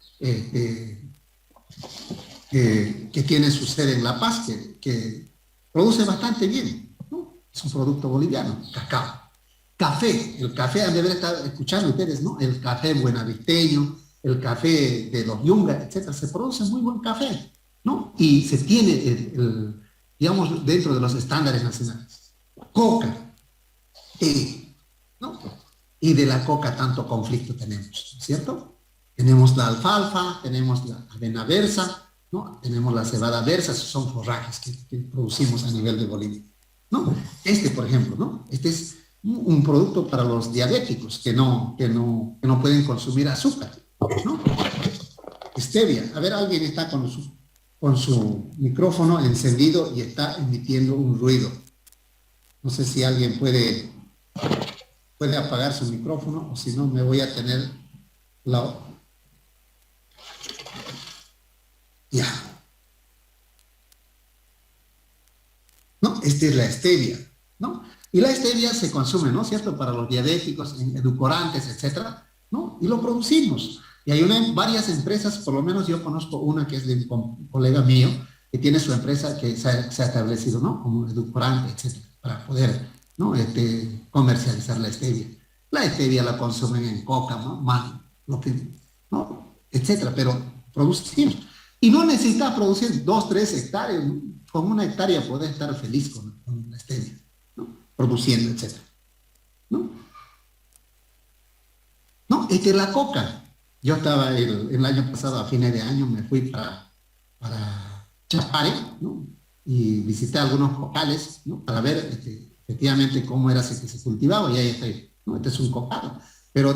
que tiene su sede en La Paz, que produce bastante bien, ¿no? Es un producto boliviano, cacao. Café, el café, han de haber estado escuchando ustedes, ¿no? El café buenaviteño, el café de los yungas, etcétera, se produce muy buen café, ¿no? Y se tiene, digamos, dentro de los estándares nacionales. Coca, ¿no? Y de la coca tanto conflicto tenemos, ¿cierto? Tenemos la alfalfa, tenemos la avena versa, ¿no? Tenemos la cebada versa, son forrajes que producimos a nivel de Bolivia, ¿no? Este, por ejemplo, ¿no? Este es un producto para los diabéticos que no pueden consumir azúcar, ¿no? Stevia. A ver, alguien está con su micrófono encendido y está emitiendo un ruido. No sé si alguien puede apagar su micrófono o si no me voy a tener la... Ya. ¿No? Esta es la stevia, ¿no? Y la stevia se consume, ¿no es cierto?, para los diabéticos, en edulcorantes, etcétera, ¿no? Y lo producimos. Y hay varias empresas, por lo menos yo conozco una que es de un colega mío, que tiene su empresa que se ha establecido, ¿no?, como edulcorante, etcétera, para poder, ¿no?, comercializar la stevia. La stevia la consumen en coca, ¿no?, más, lo que, ¿no?, etcétera, pero producimos. Y no necesitas producir 2, 3 hectáreas, ¿no? Con 1 hectárea puedes estar feliz con la stevia, ¿no?, produciendo, etcétera, ¿no? No, esta es la coca. Yo estaba el año pasado, a fines de año, me fui para Chapare, ¿no? Y visité algunos cocales, ¿no?, para ver efectivamente cómo era que se cultivaba, y ahí está, ¿no? Este es un cocal. Pero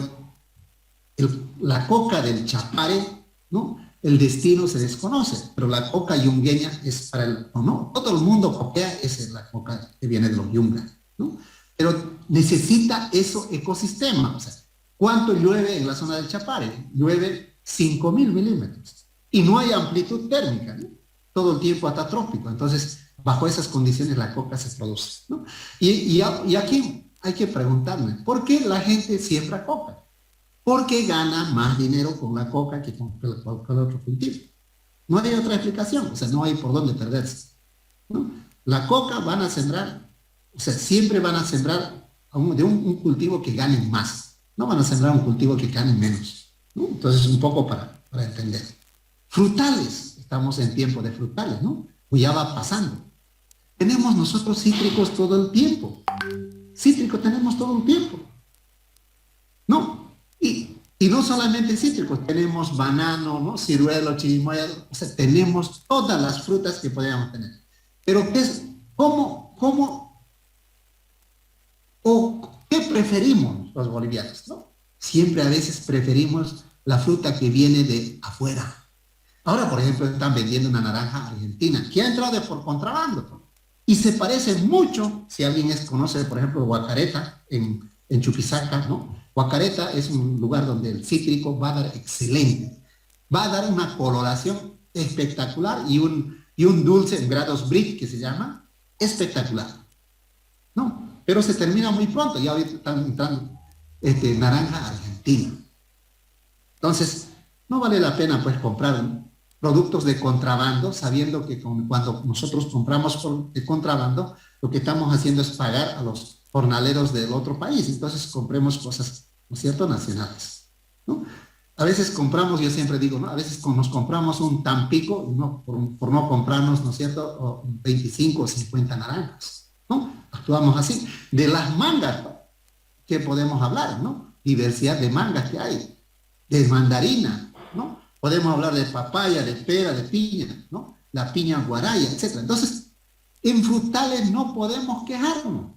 la coca del Chapare, ¿no?, el destino se desconoce, pero la coca yungueña es para ¿no? Todo el mundo coquea, esa es la coca que viene de los yungas, ¿no? Pero necesita eso ecosistema, o sea, ¿cuánto llueve en la zona del Chapare? Llueve 5.000 milímetros y no hay amplitud térmica, ¿no?, todo el tiempo hasta trópico. Entonces, bajo esas condiciones la coca se produce, ¿no? Y aquí hay que preguntarme, ¿por qué la gente siembra coca? Porque gana más dinero con la coca que con cualquier otro cultivo. No hay otra explicación, o sea, no hay por dónde perderse, ¿no? La coca van a sembrar, o sea, siempre van a sembrar de un cultivo que gane más, no van a sembrar un cultivo que gane menos, ¿no? Entonces, un poco para entender. Frutales, estamos en tiempo de frutales, ¿no? Pues ya va pasando. Tenemos nosotros cítricos todo el tiempo. Cítricos tenemos todo el tiempo, ¿no? Y no solamente cítricos, tenemos banano, ¿no?, ciruelo, chirimoya, o sea, tenemos todas las frutas que podríamos tener. Pero ¿qué preferimos los bolivianos, ¿no? Siempre a veces preferimos la fruta que viene de afuera. Ahora, por ejemplo, están vendiendo una naranja argentina que ha entrado por contrabando y se parece mucho, si alguien conoce, por ejemplo, Guacareta en Chuquisaca, ¿no? Guacareta es un lugar donde el cítrico va a dar excelente, va a dar una coloración espectacular y un dulce en grados Brix, que se llama, espectacular, ¿no? Pero se termina muy pronto, ya ahorita están entrando naranja argentina. Entonces, no vale la pena pues comprar productos de contrabando, sabiendo que cuando nosotros compramos de contrabando, lo que estamos haciendo es pagar a los jornaleros del otro país. Entonces compremos cosas, ¿no es cierto?, nacionales, ¿no? A veces compramos, yo siempre digo, ¿no?, a veces nos compramos un Tampico, ¿no?, por no comprarnos, ¿no es cierto?, 25 o 50 naranjas, ¿no? Actuamos así. De las mangas, ¿qué podemos hablar, no? Diversidad de mangas que hay, de mandarina, ¿no? Podemos hablar de papaya, de pera, de piña, ¿no? La piña guaraya, etc. Entonces, en frutales no podemos quejarnos,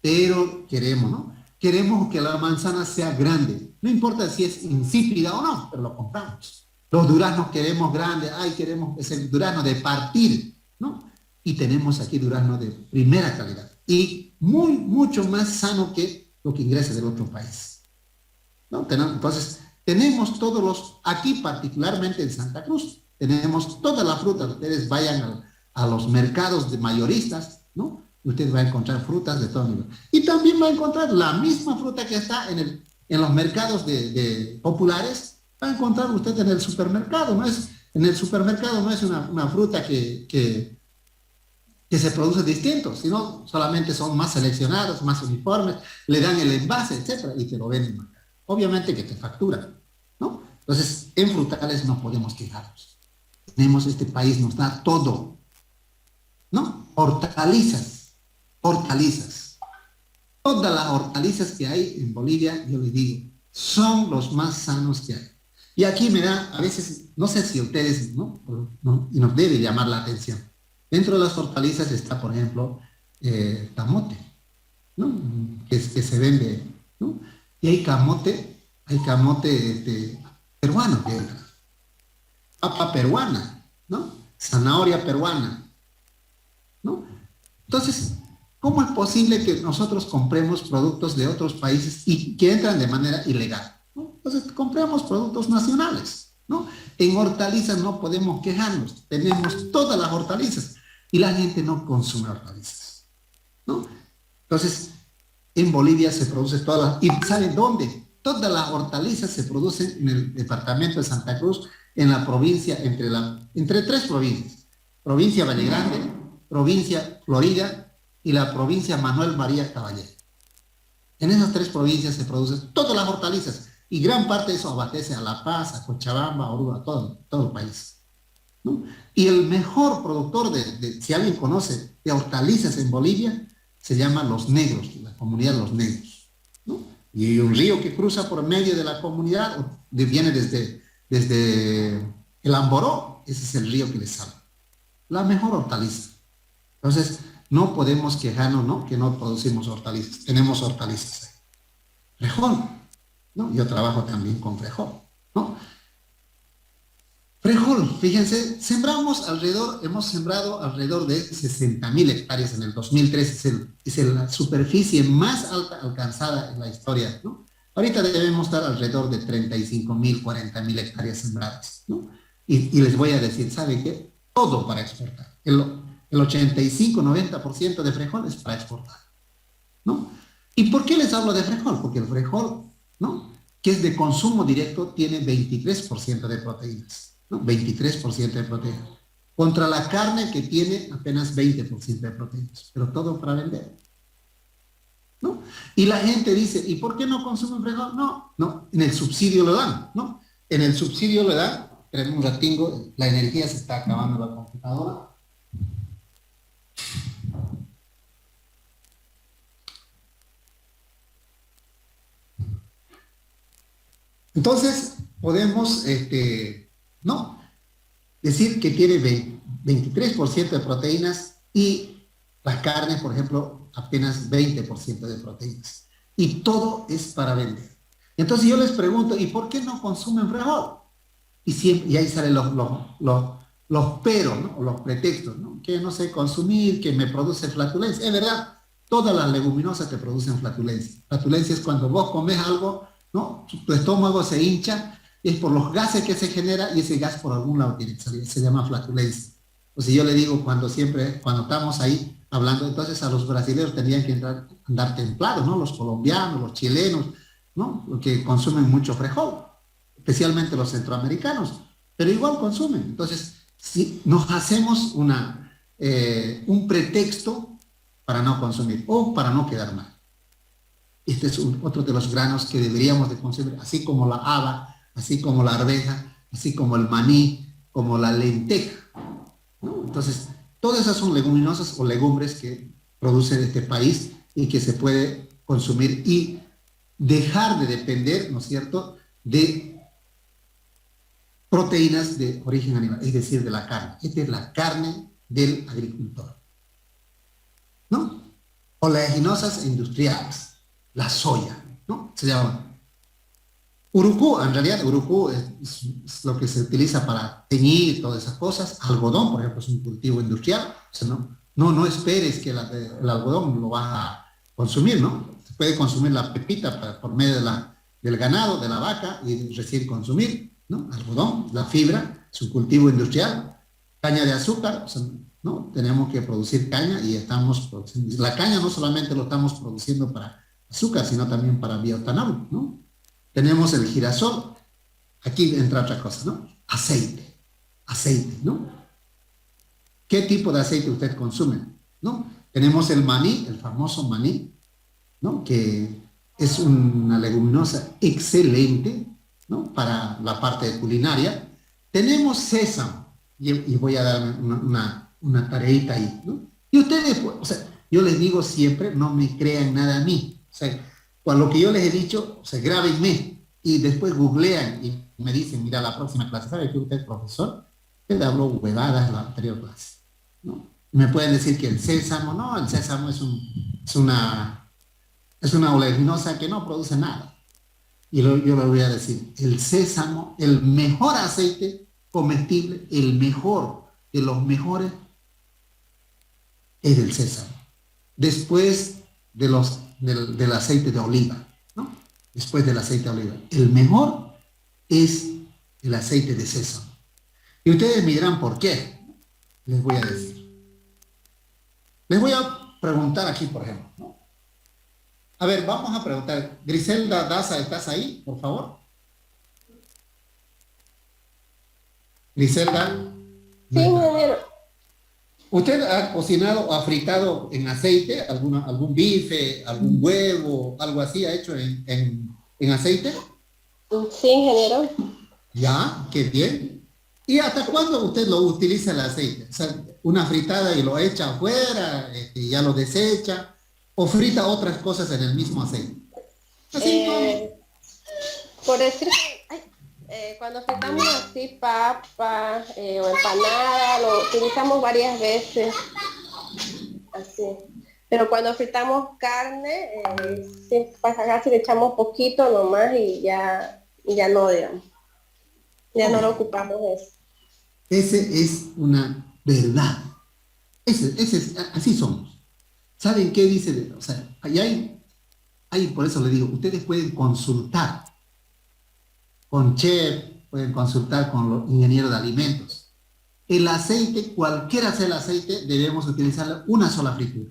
pero queremos, ¿no? Queremos que la manzana sea grande. No importa si es insípida o no, pero lo compramos. Los duraznos queremos grandes, queremos ese durazno de partir, ¿no? Y tenemos aquí durazno de primera calidad y mucho más sano que lo que ingresa del otro país, ¿no? Entonces, tenemos aquí particularmente en Santa Cruz, tenemos toda la fruta. Ustedes vayan a los mercados de mayoristas, ¿no? Usted va a encontrar frutas de todo nivel. Y también va a encontrar la misma fruta que está en los mercados de populares, va a encontrar usted en el supermercado. En el supermercado no es una fruta que se produce distinto, sino solamente son más seleccionados, más uniformes, le dan el envase, etcétera, y te lo venden. Obviamente que te facturan, ¿no? Entonces, en frutales no podemos quejarnos. Este país nos da todo, ¿no? Hortalizas. Todas las hortalizas que hay en Bolivia, yo les digo, son los más sanos que hay. Y aquí me da, a veces, no sé si ustedes, ¿no? ¿No? Y nos debe llamar la atención. Dentro de las hortalizas está, por ejemplo, camote, ¿no? Que se vende, ¿no? Y hay camote peruano, que papa peruana, ¿no? Zanahoria peruana, ¿no? Entonces, ¿cómo es posible que nosotros compremos productos de otros países y que entran de manera ilegal? ¿No? Entonces, compramos productos nacionales, ¿no? En hortalizas no podemos quejarnos, tenemos todas las hortalizas y la gente no consume hortalizas, ¿no? Entonces, en Bolivia se produce todas las... ¿Y saben dónde? Todas las hortalizas se producen en el departamento de Santa Cruz, en la provincia, entre tres provincias. Provincia Valle Grande, provincia Florida y la provincia Manuel María Caballero. En esas tres provincias se producen todas las hortalizas y gran parte de eso abastece a La Paz, a Cochabamba, a Oruro, a todo el país, ¿no? Y el mejor productor si alguien conoce, de hortalizas en Bolivia, se llama Los Negros, la comunidad Los Negros, ¿no? Y hay un río que cruza por medio de la comunidad, viene desde el Amboró, ese es el río que les sale. La mejor hortaliza. Entonces, no podemos quejarnos, ¿no? Que no producimos hortalizas. Tenemos hortalizas ahí. Frejol, ¿no? Yo trabajo también con frejol, ¿no? Frejol, fíjense, hemos sembrado alrededor de 60.000 hectáreas en el 2013, es la superficie más alta alcanzada en la historia, ¿no? Ahorita debemos estar alrededor de 35.000, 40.000 hectáreas sembradas, ¿no? Y les voy a decir, ¿sabe qué? Todo para exportar. El 85-90% de frejol es para exportar, ¿no? ¿Y por qué les hablo de frejol? Porque el frejol, ¿no? Que es de consumo directo, tiene 23% de proteínas, ¿no? 23% de proteínas. Contra la carne que tiene apenas 20% de proteínas, pero todo para vender, ¿no? Y la gente dice, ¿y por qué no consumen frejol? No, en el subsidio lo dan, ¿no? En el subsidio le dan, esperen un ratingo, la energía se está acabando la computadora. Entonces, podemos, no, decir que tiene 23% de proteínas y la carne, por ejemplo, apenas 20% de proteínas. Y todo es para vender. Entonces yo les pregunto, ¿y por qué no consumen frejol? Y ahí salen los peros, ¿no? O los pretextos, ¿no? Que no sé consumir, que me produce flatulencia. Es verdad, todas las leguminosas te producen flatulencia. Flatulencia es cuando vos comes algo, ¿no? Tu estómago se hincha, es por los gases que se genera y ese gas por algún lado tiene que salir, se llama flatulencia. O sea, yo le digo cuando estamos ahí hablando, entonces a los brasileños tendrían que andar templados, ¿no? Los colombianos, los chilenos, ¿no? Que consumen mucho frejol, especialmente los centroamericanos, pero igual consumen. Entonces, si nos hacemos un pretexto para no consumir o para no quedar mal. Este es otro de los granos que deberíamos de consumir, así como la haba, así como la arveja, así como el maní, como la lenteja, ¿no? Entonces, todas esas son leguminosas o legumbres que produce este país y que se puede consumir y dejar de depender, ¿no es cierto?, de proteínas de origen animal, es decir, de la carne. Esta es la carne del agricultor, ¿no? Oleaginosas e industriales. La soya, ¿no? Se llama urucú. En realidad urucú es lo que se utiliza para teñir todas esas cosas. Algodón, por ejemplo, es un cultivo industrial. O sea, no esperes que el algodón lo vas a consumir, ¿no? Se puede consumir la pepita por medio del ganado, de la vaca, y recién consumir, ¿no? Algodón, la fibra, es un cultivo industrial. Caña de azúcar, o sea, ¿no? Tenemos que producir caña y estamos produciendo. La caña no solamente lo estamos produciendo para azúcar, sino también para bioetanol, ¿no? Tenemos el girasol, aquí entra otra cosa, ¿no? Aceite, ¿no? ¿Qué tipo de aceite usted consume? ¿No? Tenemos el maní, el famoso maní, ¿no? Que es una leguminosa excelente, ¿no? Para la parte culinaria. Tenemos sésamo, y voy a dar una tareita ahí, ¿no? Y ustedes, pues, o sea, yo les digo siempre, no me crean nada a mí. O sea, con lo que yo les he dicho, o sea, grábenme. y después googlean y me dicen, mira, la próxima clase, ¿sabe que usted es profesor? Usted habló huevadas la anterior clase, ¿no? Me pueden decir que el sésamo, no, el sésamo es una oleaginosa que no produce nada. Y yo le voy a decir, el sésamo, el mejor aceite comestible, el mejor de los mejores, es el sésamo. Después del aceite de oliva, ¿no? Después del aceite de oliva. El mejor es el aceite de sésamo. Y ustedes me dirán por qué. Les voy a decir. Les voy a preguntar aquí, por ejemplo, ¿no? A ver, vamos a preguntar. Griselda Daza, ¿estás ahí, por favor? Griselda. Sí, ingeniero. ¿Usted ha cocinado o ha fritado en aceite algún bife, algún huevo, algo así ha hecho en aceite? Sí, ingeniero. Ya, qué bien. ¿Y hasta cuándo usted lo utiliza el aceite? O sea, una fritada y lo echa afuera, ya lo desecha, o frita otras cosas en el mismo aceite. Así Por decir, cuando fritamos así papa o empanada, lo utilizamos varias veces, así. Pero cuando fritamos carne, sí, casi le echamos poquito nomás y ya no, digamos. Ya no lo ocupamos eso. ese es una verdad. Así somos. ¿Saben qué dice? O sea, hay, por eso le digo, ustedes pueden consultar con chef, pueden consultar con los ingenieros de alimentos. El aceite, cualquiera sea el aceite, debemos utilizar una sola fritura.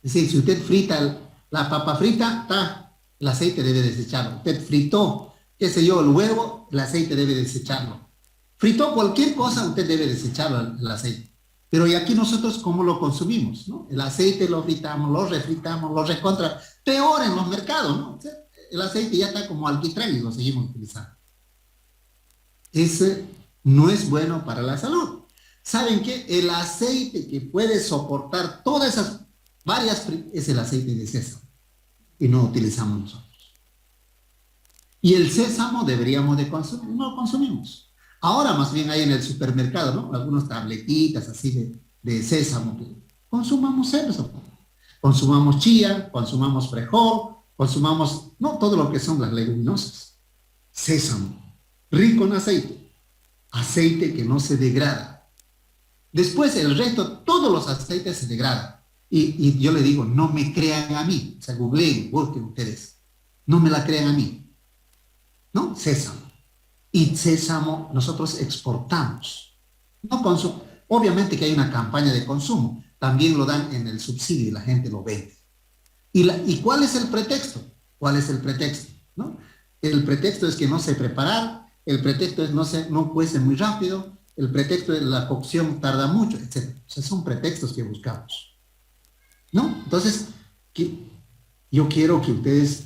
Es decir, si usted frita la papa frita, el aceite debe desecharlo. Usted fritó, qué sé yo, el huevo, el aceite debe desecharlo. Fritó cualquier cosa, usted debe desecharlo el aceite. Pero y aquí nosotros, ¿cómo lo consumimos? ¿No? El aceite lo fritamos, lo refritamos, lo recontra. Peor en los mercados, ¿no? El aceite ya está como alquitrán y lo seguimos utilizando. Ese no es bueno para la salud. ¿Saben qué? El aceite que puede soportar todas esas varias es el aceite de sésamo. Y no utilizamos nosotros. Y el sésamo deberíamos de consumir, no lo consumimos. Ahora más bien hay en el supermercado, ¿no? Algunas tabletitas así de sésamo. Consumamos sésamo. Consumamos chía, consumamos frijol, consumamos, no, todo lo que son las leguminosas. Sésamo, rico en aceite. Aceite que no se degrada. Después el resto, todos los aceites se degradan. Y yo le digo, no me crean a mí. O sea, googleen, busquen ustedes. No me la crean a mí. ¿No? Sésamo. Y sésamo nosotros exportamos. No obviamente que hay una campaña de consumo. También lo dan en el subsidio y la gente lo vende. ¿Y cuál es el pretexto? ¿Cuál es el pretexto? ¿No? El pretexto es que no sé preparar. El pretexto es no cuece muy rápido. El pretexto es la cocción tarda mucho, etc. O sea, son pretextos que buscamos. ¿No? Entonces, yo quiero que ustedes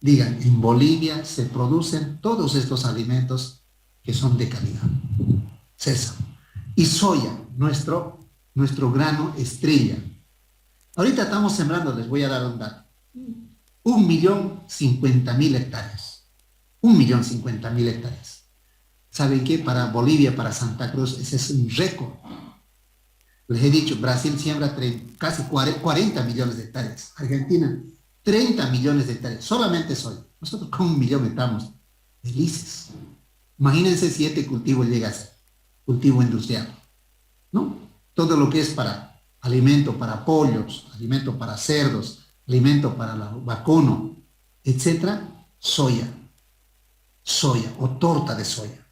digan, en Bolivia se producen todos estos alimentos que son de calidad. Sésamo. Y soya, nuestro grano estrella. Ahorita estamos sembrando, les voy a dar un dato. 1.050.000 hectáreas. 1.050.000 hectáreas. ¿Saben qué? Para Bolivia, para Santa Cruz, ese es un récord. Les he dicho, Brasil siembra casi 40 millones de hectáreas. Argentina, 30 millones de hectáreas. Solamente soya. Nosotros con 1 millón estamos felices. Imagínense si este cultivo llega a ser cultivo industrial, ¿no? Todo lo que es para alimento para pollos, alimento para cerdos, alimento para el vacuno, etcétera, soya o torta de soya.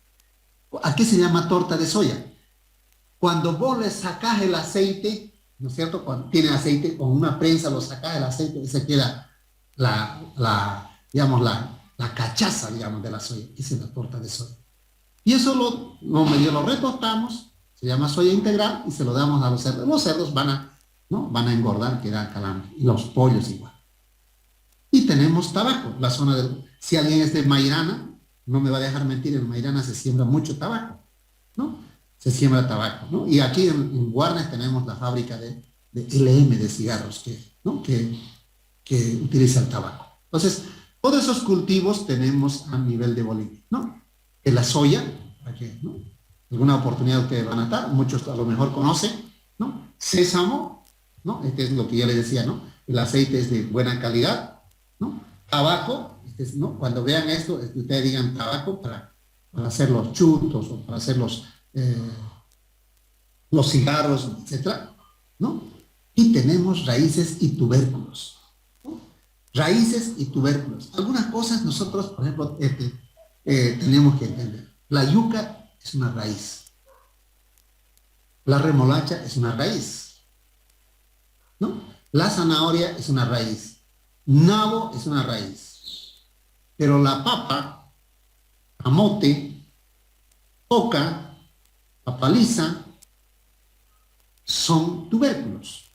¿A qué se llama torta de soya? Cuando vos le sacás el aceite, ¿no es cierto? Cuando tiene aceite, con una prensa lo sacás el aceite y se queda la cachaza, digamos, de la soya. Esa es la torta de soya. Y eso medio lo retostamos, se llama soya integral y se lo damos a los cerdos. Los cerdos van a engordar, que da calambre. Y los pollos igual. Y tenemos tabaco. Si alguien es de Mairana, no me va a dejar mentir, en Mairana se siembra mucho tabaco, ¿no? Se siembra tabaco, ¿no? Y aquí en Guarnes tenemos la fábrica de LM de cigarros que utiliza el tabaco. Entonces, Todos esos cultivos tenemos a nivel de Bolivia, ¿no? Que la soya, para que, ¿no? Alguna oportunidad ustedes van a estar, muchos a lo mejor conocen, ¿no? Sésamo, ¿no? Este es lo que yo les decía, ¿no? El aceite es de buena calidad, ¿no? Tabaco, ¿no? Cuando vean esto, ustedes digan tabaco para hacer los chutos o para hacer los cigarros, etcétera, ¿no? Y tenemos raíces y tubérculos, ¿no? Raíces y tubérculos. Algunas cosas nosotros, por ejemplo, tenemos que entender. La yuca es una raíz. La remolacha es una raíz, ¿no? La zanahoria es una raíz. Nabo es una raíz. Pero la papa, camote, oca, papaliza, son tubérculos,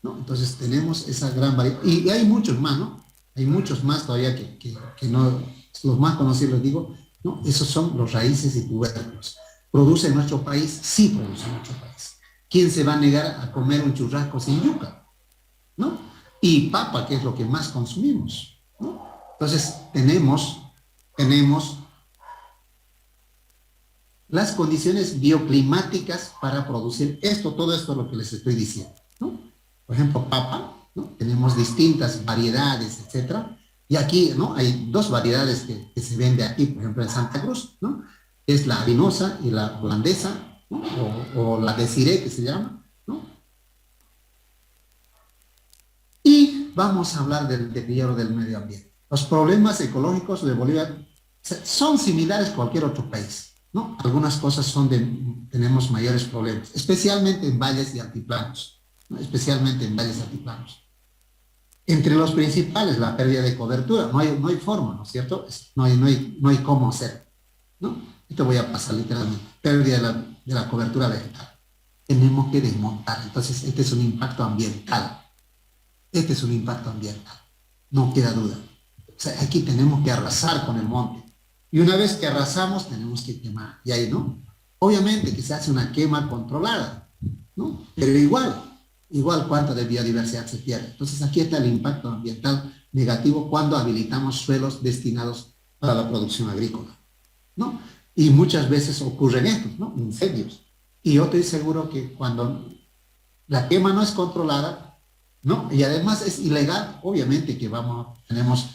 ¿no? Entonces tenemos esa gran variedad. Y hay muchos más, ¿no? Hay muchos más todavía que no, los más conocidos, les digo, ¿no? Esos son los raíces y tubérculos. ¿Produce en nuestro país? Sí, produce en nuestro país. ¿Quién se va a negar a comer un churrasco sin yuca? ¿No? Y papa, que es lo que más consumimos, ¿no? Entonces tenemos las condiciones bioclimáticas para producir todo esto lo que les estoy diciendo, ¿no? Por ejemplo, papa, ¿no? Tenemos distintas variedades, etcétera. Y aquí, ¿no? Hay dos variedades que se venden aquí, por ejemplo, en Santa Cruz, ¿no? Es la harinosa y la holandesa, ¿no? O la desiree, que se llama, ¿no? Y vamos a hablar del deterioro del medio ambiente. Los problemas ecológicos de Bolivia son similares a cualquier otro país, ¿no? Algunas cosas tenemos mayores problemas, especialmente en valles y altiplanos, ¿no? Especialmente en valles y altiplanos. Entre los principales, la pérdida de cobertura, no hay forma, ¿no es cierto? No hay cómo hacer, ¿no? Esto voy a pasar literalmente, pérdida de la cobertura vegetal. Tenemos que desmontar, entonces este es un impacto ambiental. Este es un impacto ambiental, no queda duda. O sea, aquí tenemos que arrasar con el monte. Y una vez que arrasamos, tenemos que quemar. Y ahí, ¿no? Obviamente que se hace una quema controlada, ¿no? Pero igual cuánto de biodiversidad se pierde. Entonces aquí está el impacto ambiental negativo cuando habilitamos suelos destinados para la producción agrícola, ¿no? Y muchas veces ocurren estos, ¿no? Incendios. Y yo estoy seguro que cuando la quema no es controlada, ¿no? Y además es ilegal, obviamente que tenemos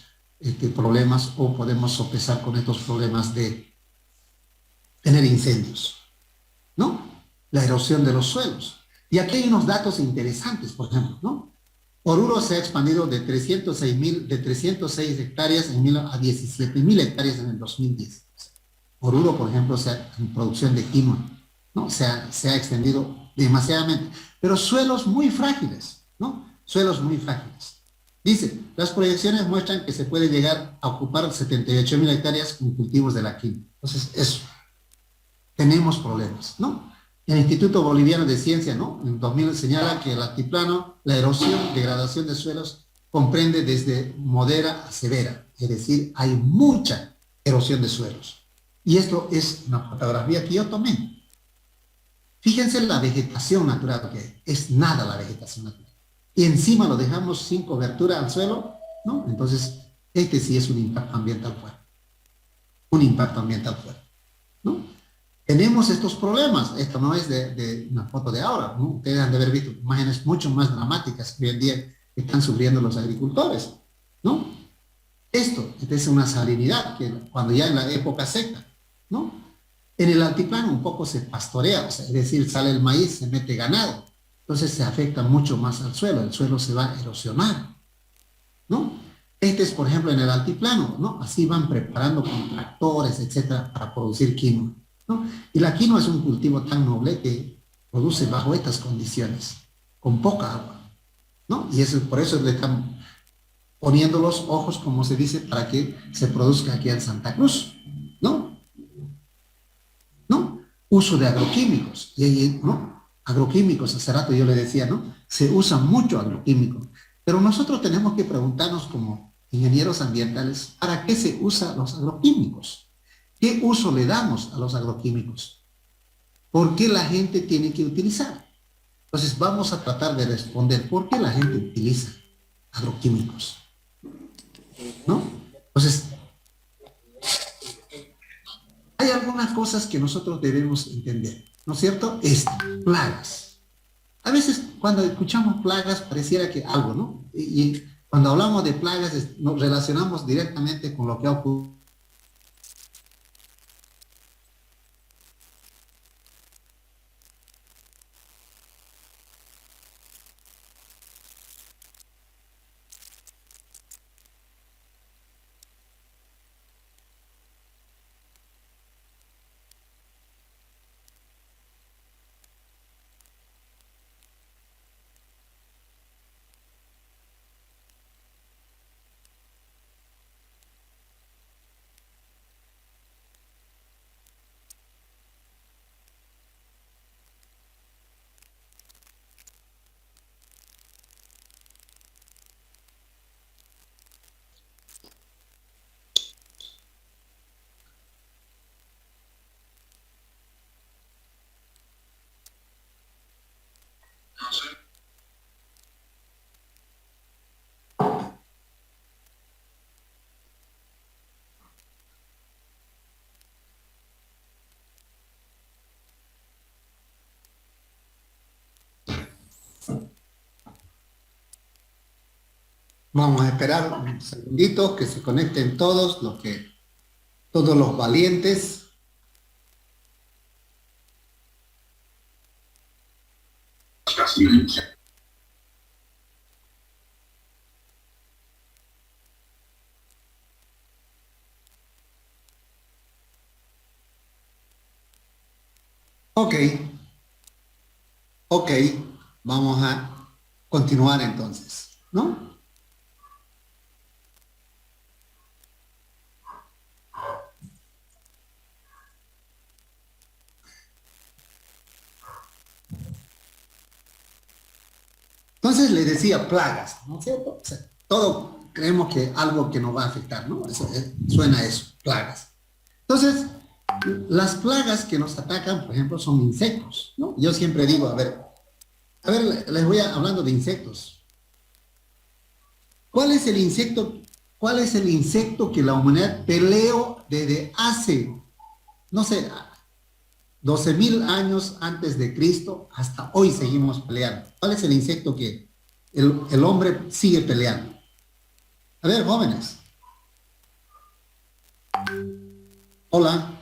problemas o podemos sopesar con estos problemas de tener incendios, ¿no? La erosión de los suelos. Y aquí hay unos datos interesantes, por ejemplo, ¿no? Oruro se ha expandido de 306 hectáreas a 17.000 hectáreas en el 2010. Oruro, por ejemplo, en producción de quinoa, ¿no? Se ha extendido demasiadamente. Pero suelos muy frágiles, ¿no? Suelos muy frágiles. Dice, las proyecciones muestran que se puede llegar a ocupar 78.000 hectáreas con cultivos de la quinoa. Entonces, eso. Tenemos problemas, ¿no? El Instituto Boliviano de Ciencia, ¿no? En 2000 señala que el altiplano, la erosión, degradación de suelos, comprende desde modera a severa. Es decir, hay mucha erosión de suelos. Y esto es una fotografía que yo tomé. Fíjense la vegetación natural que hay. Es nada la vegetación natural. Y encima lo dejamos sin cobertura al suelo, ¿no? Entonces, este sí es un impacto ambiental fuerte. Un impacto ambiental fuerte, ¿no? Tenemos estos problemas. Esto no es de una foto de ahora, ¿no? Ustedes han de haber visto imágenes mucho más dramáticas que hoy en día que están sufriendo los agricultores, ¿no? Esta es una salinidad que cuando ya en la época seca, ¿no? En el altiplano un poco se pastorea, o sea, es decir, sale el maíz, se mete ganado. Entonces se afecta mucho más al suelo, el suelo se va a erosionar, ¿no? Este es, por ejemplo, en el altiplano, ¿no? Así van preparando con tractores, etcétera, para producir quinoa, ¿no? Y la quinoa es un cultivo tan noble que produce bajo estas condiciones, con poca agua, ¿no? Y por eso le están poniendo los ojos, como se dice, para que se produzca aquí en Santa Cruz, ¿no? ¿No? Uso de agroquímicos, ¿no? Agroquímicos, hace rato yo le decía, ¿no? Se usa mucho agroquímico, pero nosotros tenemos que preguntarnos como ingenieros ambientales, ¿para qué se usan los agroquímicos? ¿Qué uso le damos a los agroquímicos? ¿Por qué la gente tiene que utilizar? Entonces vamos a tratar de responder, ¿por qué la gente utiliza agroquímicos? ¿no? Entonces, hay algunas cosas que nosotros debemos entender, ¿no es cierto? Plagas. A veces cuando escuchamos plagas pareciera que algo, ¿no? Y cuando hablamos de plagas nos relacionamos directamente con lo que ha ocurrido. Vamos a esperar un segundito que se conecten todos los valientes. Ok, ok, vamos a continuar entonces, ¿no? Entonces le decía plagas, ¿no es cierto? O sea, todo creemos que algo que nos va a afectar, ¿no? Suena a eso, plagas. Entonces, las plagas que nos atacan, por ejemplo, son insectos, ¿no? Yo siempre digo, a ver, les voy hablando de insectos. ¿Cuál es el insecto que la humanidad peleó desde hace, no sé, 12.000 años antes de Cristo hasta hoy seguimos peleando? ¿Cuál es el insecto que el hombre sigue peleando? A ver, jóvenes. Hola.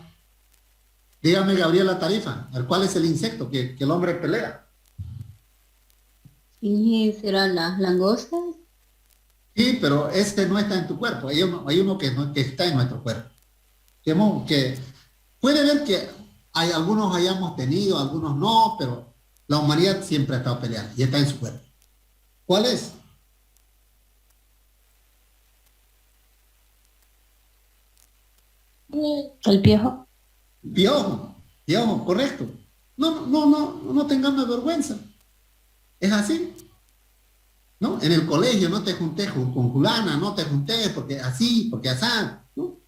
Dígame, Gabriela Tarifa, ¿cuál es el insecto que el hombre pelea? Sí, serán las langostas. Sí, pero este no está en tu cuerpo. Hay uno que está en nuestro cuerpo. Que puede ver que algunos hayamos tenido, algunos no, pero la humanidad siempre ha estado peleando y está en su cuerpo. ¿Cuál es? El piojo. Piojo, correcto. No tengamos vergüenza. Es así. ¿No? En el colegio no te junté con fulana, no te junté porque así, porque asá, ¿no?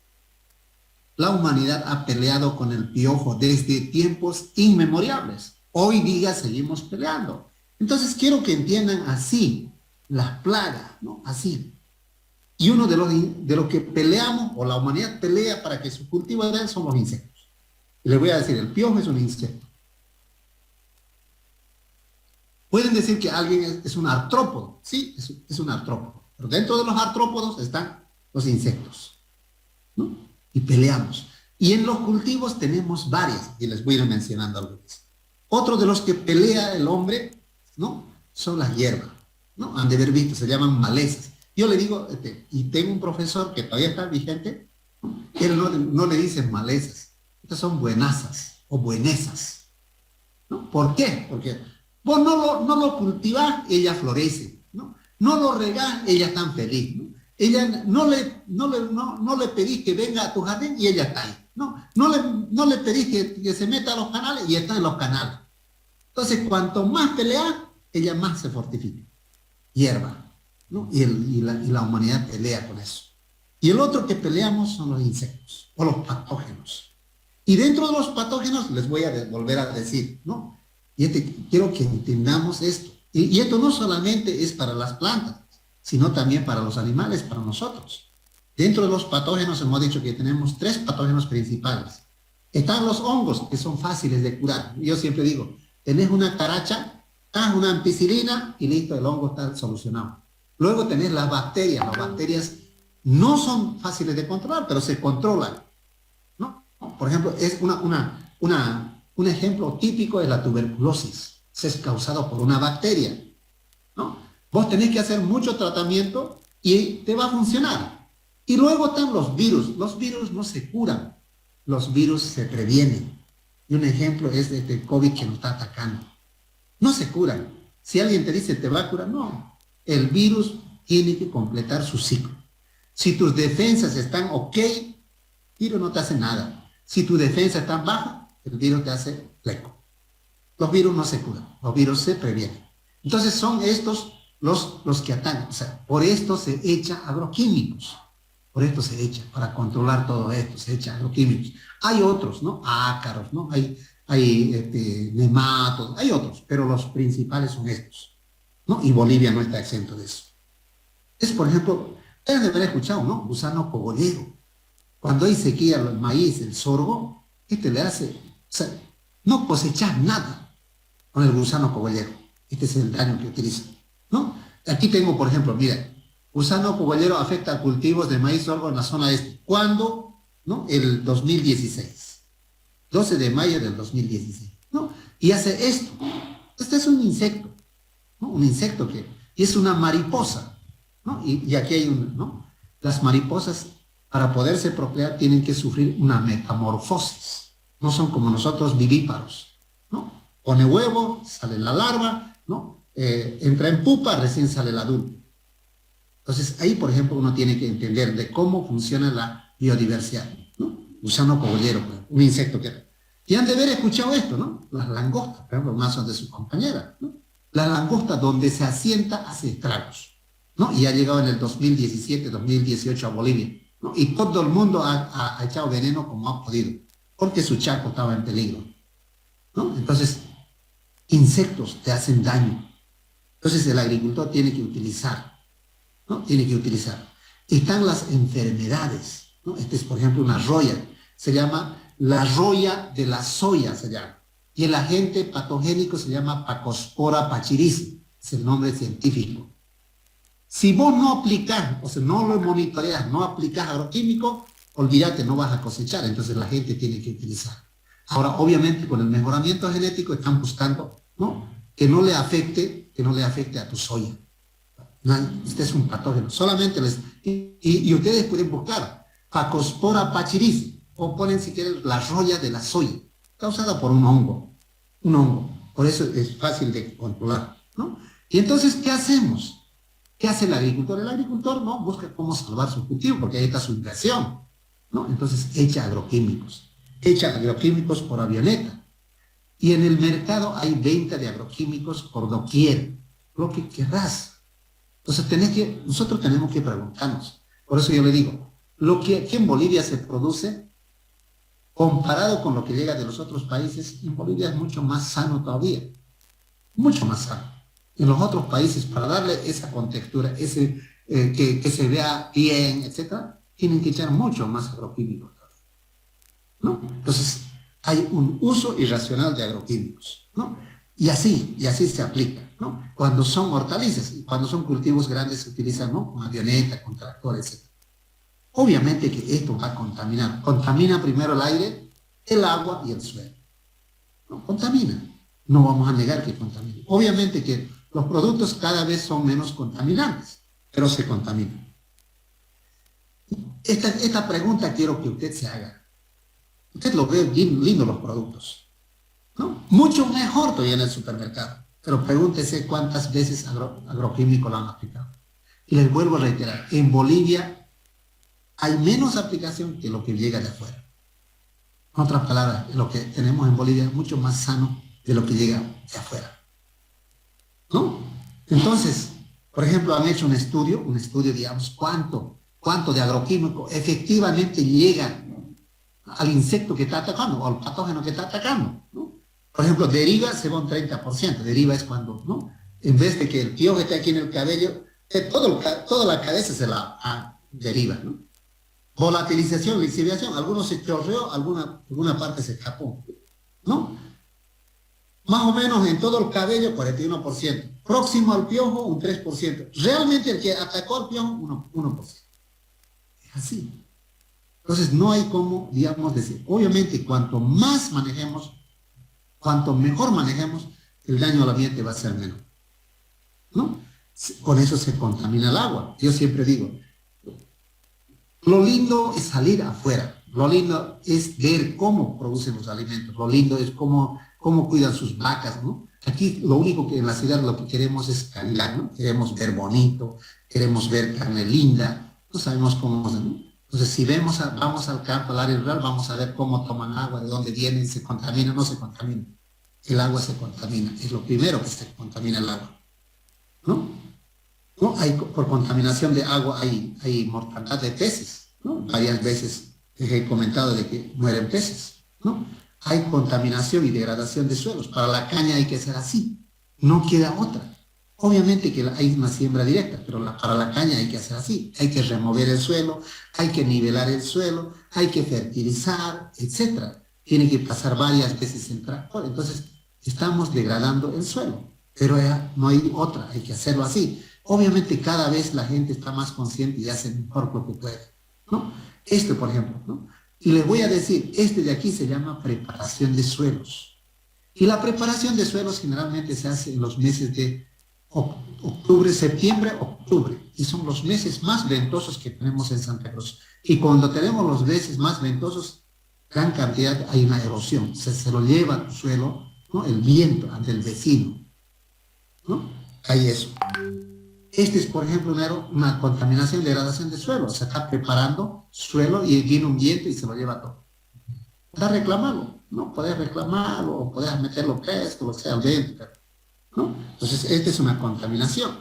La humanidad ha peleado con el piojo desde tiempos inmemorables. Hoy día seguimos peleando. Entonces quiero que entiendan así las plagas, ¿no? Así. Y uno de los que peleamos, o la humanidad pelea para que su cultivo de él son los insectos. Y les voy a decir, el piojo es un insecto. Pueden decir que alguien es un artrópodo. Sí, es un artrópodo. Pero dentro de los artrópodos están los insectos, ¿no? Y peleamos. Y en los cultivos tenemos varias, y les voy a ir mencionando algunas. Otro de los que pelea el hombre, ¿no? Son las hierbas, ¿no? Han de haber visto, se llaman malezas. Yo le digo, y tengo un profesor que todavía está vigente, ¿no? Él no le dice malezas, estas son buenazas o buenesas, ¿no? ¿Por qué? Porque vos no lo cultivás, ella florece, ¿no? No lo regás, ella está feliz, ¿no? Ella no le pedís que venga a tu jardín y ella está ahí, ¿no? No le pedís que se meta a los canales y está en los canales. Entonces, cuanto más pelea, ella más se fortifica. Hierba, ¿no? Y la humanidad pelea con eso. Y el otro que peleamos son los insectos o los patógenos. Y dentro de los patógenos les voy a volver a decir, ¿no? Y quiero que entendamos esto. Y esto no solamente es para las plantas, sino también para los animales, para nosotros. Dentro de los patógenos hemos dicho que tenemos 3 patógenos principales. Están los hongos, que son fáciles de curar. Yo siempre digo, tenés una caracha, das una ampicilina y listo, el hongo está solucionado. Luego tenés las bacterias. Las bacterias no son fáciles de controlar, pero se controlan, ¿no? Por ejemplo, es un ejemplo típico es la tuberculosis. Es causado por una bacteria, ¿no? Vos tenés que hacer mucho tratamiento y te va a funcionar. Y luego están los virus. Los virus no se curan. Los virus se previenen. Y un ejemplo es este COVID que nos está atacando. No se curan. Si alguien te dice te va a curar, no. El virus tiene que completar su ciclo. Si tus defensas están ok, el virus no te hace nada. Si tu defensa está baja, el virus te hace fleco. Los virus no se curan, los virus se previenen. Entonces son estos los que atacan. O sea, por esto se echa agroquímicos. Por esto se echa, para controlar todo esto, se echa agroquímicos. Hay otros, ¿no? Ácaros, ¿no? Hay nematos, hay otros, pero los principales son estos, ¿no? Y Bolivia no está exento de eso. Es, por ejemplo, ustedes deben haber escuchado, ¿no? Gusano cogollero. Cuando hay sequía, el maíz, el sorgo, este le hace, o sea, no cosechas nada con el gusano cogollero. Este es el daño que utiliza, ¿no? Aquí tengo, por ejemplo, mira, gusano cogollero afecta a cultivos de maíz sorgo en la zona este. ¿Cuándo? ¿No? El 2016. 12 de mayo del 2016, ¿no? Y hace esto. Este es un insecto, ¿no? Un insecto y es una mariposa, ¿no? Y aquí hay ¿no? Las mariposas, para poderse procrear, tienen que sufrir una metamorfosis. No son como nosotros vivíparos, ¿no? Pone huevo, sale la larva, ¿no? Entra en pupa, recién sale el adulto. Entonces, ahí, por ejemplo, uno tiene que entender de cómo funciona la biodiversidad, ¿no? Gusano cogollero, un insecto que... Y han de haber escuchado esto, ¿no? Las langostas, por ejemplo, más son de sus compañeras, ¿no? La langosta donde se asienta hace estragos, ¿no? Y ha llegado en el 2017, 2018 a Bolivia, ¿no? Y todo el mundo ha echado veneno como ha podido, porque su chaco estaba en peligro, ¿no? Entonces, insectos te hacen daño. Entonces, el agricultor tiene que utilizar, ¿no? Tiene que utilizar. Están las enfermedades, ¿no? Este es, por ejemplo, una roya. Se llama la roya de la soya, se llama. Y el agente patogénico se llama Pacospora pachyrhizae. Es el nombre científico. Si vos no aplicás, o sea, no lo monitoreas, no aplicás agroquímico, olvídate, no vas a cosechar. Entonces la gente tiene que utilizar. Ahora, obviamente, con el mejoramiento genético están buscando, ¿no? Que no le afecte a tu soya. Este es un patógeno. Solamente y ustedes pueden buscar Pacospora pachyrhizae o ponen si quieren la roya de la soya, causada por un hongo. Un hongo. Por eso es fácil de controlar, ¿no? Y entonces, ¿qué hacemos? ¿Qué hace el agricultor? El agricultor, ¿no? Busca cómo salvar su cultivo, porque ahí está su inversión, ¿no? Entonces, echa agroquímicos. Echa agroquímicos por avioneta. Y en el mercado hay venta de agroquímicos por doquier, lo que querrás. Entonces nosotros tenemos que preguntarnos. Por eso yo le digo, lo que aquí en Bolivia se produce, comparado con lo que llega de los otros países, en Bolivia es mucho más sano todavía. Mucho más sano. En los otros países, para darle esa contextura, que se vea bien, etcétera, tienen que echar mucho más agroquímicos, ¿no? Entonces, hay un uso irracional de agroquímicos, ¿no? Y así se aplica, ¿no? Cuando son hortalizas, cuando son cultivos grandes se utilizan, ¿no? Con avioneta, con tractores, etc. Obviamente que esto va a contaminar. Contamina primero el aire, el agua y el suelo, ¿no? Contamina. No vamos a negar que contamina. Obviamente que los productos cada vez son menos contaminantes, pero se contaminan. Esta pregunta quiero que usted se haga. Usted lo ve lindo los productos, ¿no? Mucho mejor todavía en el supermercado. Pero pregúntese cuántas veces agroquímico lo han aplicado. Y les vuelvo a reiterar, en Bolivia hay menos aplicación que lo que llega de afuera. En otras palabras, lo que tenemos en Bolivia es mucho más sano de lo que llega de afuera, ¿no? Entonces, por ejemplo, han hecho un estudio, digamos, cuánto de agroquímico efectivamente llega al insecto que está atacando o al patógeno que está atacando, ¿no? Por ejemplo, deriva se va un 30%. Deriva es cuando, ¿no? En vez de que el piojo esté aquí en el cabello, toda la cabeza se la deriva, ¿no? Volatilización, lixiviación, algunos se chorreó, alguna parte se escapó, ¿no? Más o menos en todo el cabello, 41%. Próximo al piojo, un 3%. Realmente el que atacó al piojo, 1%. Es así. Entonces no hay como, digamos, decir, obviamente cuanto más manejemos, cuanto mejor manejemos, el daño al ambiente va a ser menor, ¿no? Con eso se contamina el agua. Yo siempre digo, lo lindo es salir afuera, lo lindo es ver cómo producen los alimentos, lo lindo es cómo cuidan sus vacas, ¿no? Aquí lo único que en la ciudad lo que queremos es calidad, ¿no? Queremos ver bonito, queremos ver carne linda, no sabemos cómo, ¿no? Entonces si vamos al campo, al área rural, vamos a ver cómo toman agua, de dónde vienen, se contamina, no se contamina. El agua se contamina, es lo primero que se contamina el agua, ¿no? ¿No? Por contaminación de agua hay mortandad de peces, ¿no? Varias veces les he comentado de que mueren peces, ¿no? Hay contaminación y degradación de suelos. Para la caña hay que hacer así, no queda otra. Obviamente que hay una siembra directa, pero para la caña hay que hacer así. Hay que remover el suelo, hay que nivelar el suelo, hay que fertilizar, etc. Tiene que pasar varias veces el tractor. Entonces, estamos degradando el suelo, pero no hay otra, hay que hacerlo así. Obviamente cada vez la gente está más consciente y hace mejor lo que puede, ¿no? Por ejemplo, ¿no? Y les voy a decir, de aquí se llama preparación de suelos. Y la preparación de suelos generalmente se hace en los meses de octubre, septiembre, octubre. Y son los meses más ventosos que tenemos en Santa Cruz. Y cuando tenemos los meses más ventosos, gran cantidad hay una erosión. Se lo lleva al suelo, ¿no? El viento del vecino, ¿no? Hay eso. Es, por ejemplo, una contaminación, degradación de suelo. Se está preparando suelo y viene un viento y se lo lleva todo. Podés reclamarlo, ¿no? Podés reclamarlo o podés meterlo presto, lo sea, al viento, ¿no? Entonces, esta es una contaminación.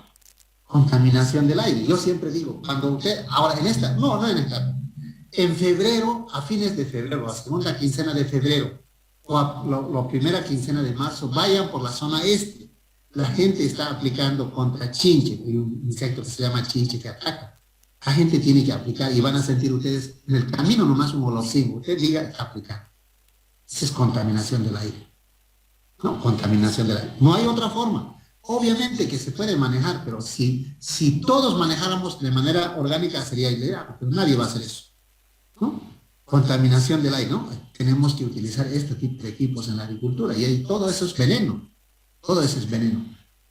Contaminación del aire. Yo siempre digo, cuando usted, ahora en esta, no en esta, en febrero, a fines de febrero, la segunda quincena de febrero, o la primera quincena de marzo, vayan por la zona este. La gente está aplicando contra chinche, un insecto que se llama chinche que ataca. La gente tiene que aplicar y van a sentir ustedes en el camino nomás un olorcín. Usted diga, aplicar. Esa es contaminación del aire. No, contaminación del aire. No hay otra forma. Obviamente que se puede manejar, pero si todos manejáramos de manera orgánica sería ilegal, pero nadie va a hacer eso, ¿no? Contaminación del aire, ¿no? Tenemos que utilizar este tipo de equipos en la agricultura y todo eso es veneno. Todo eso es veneno.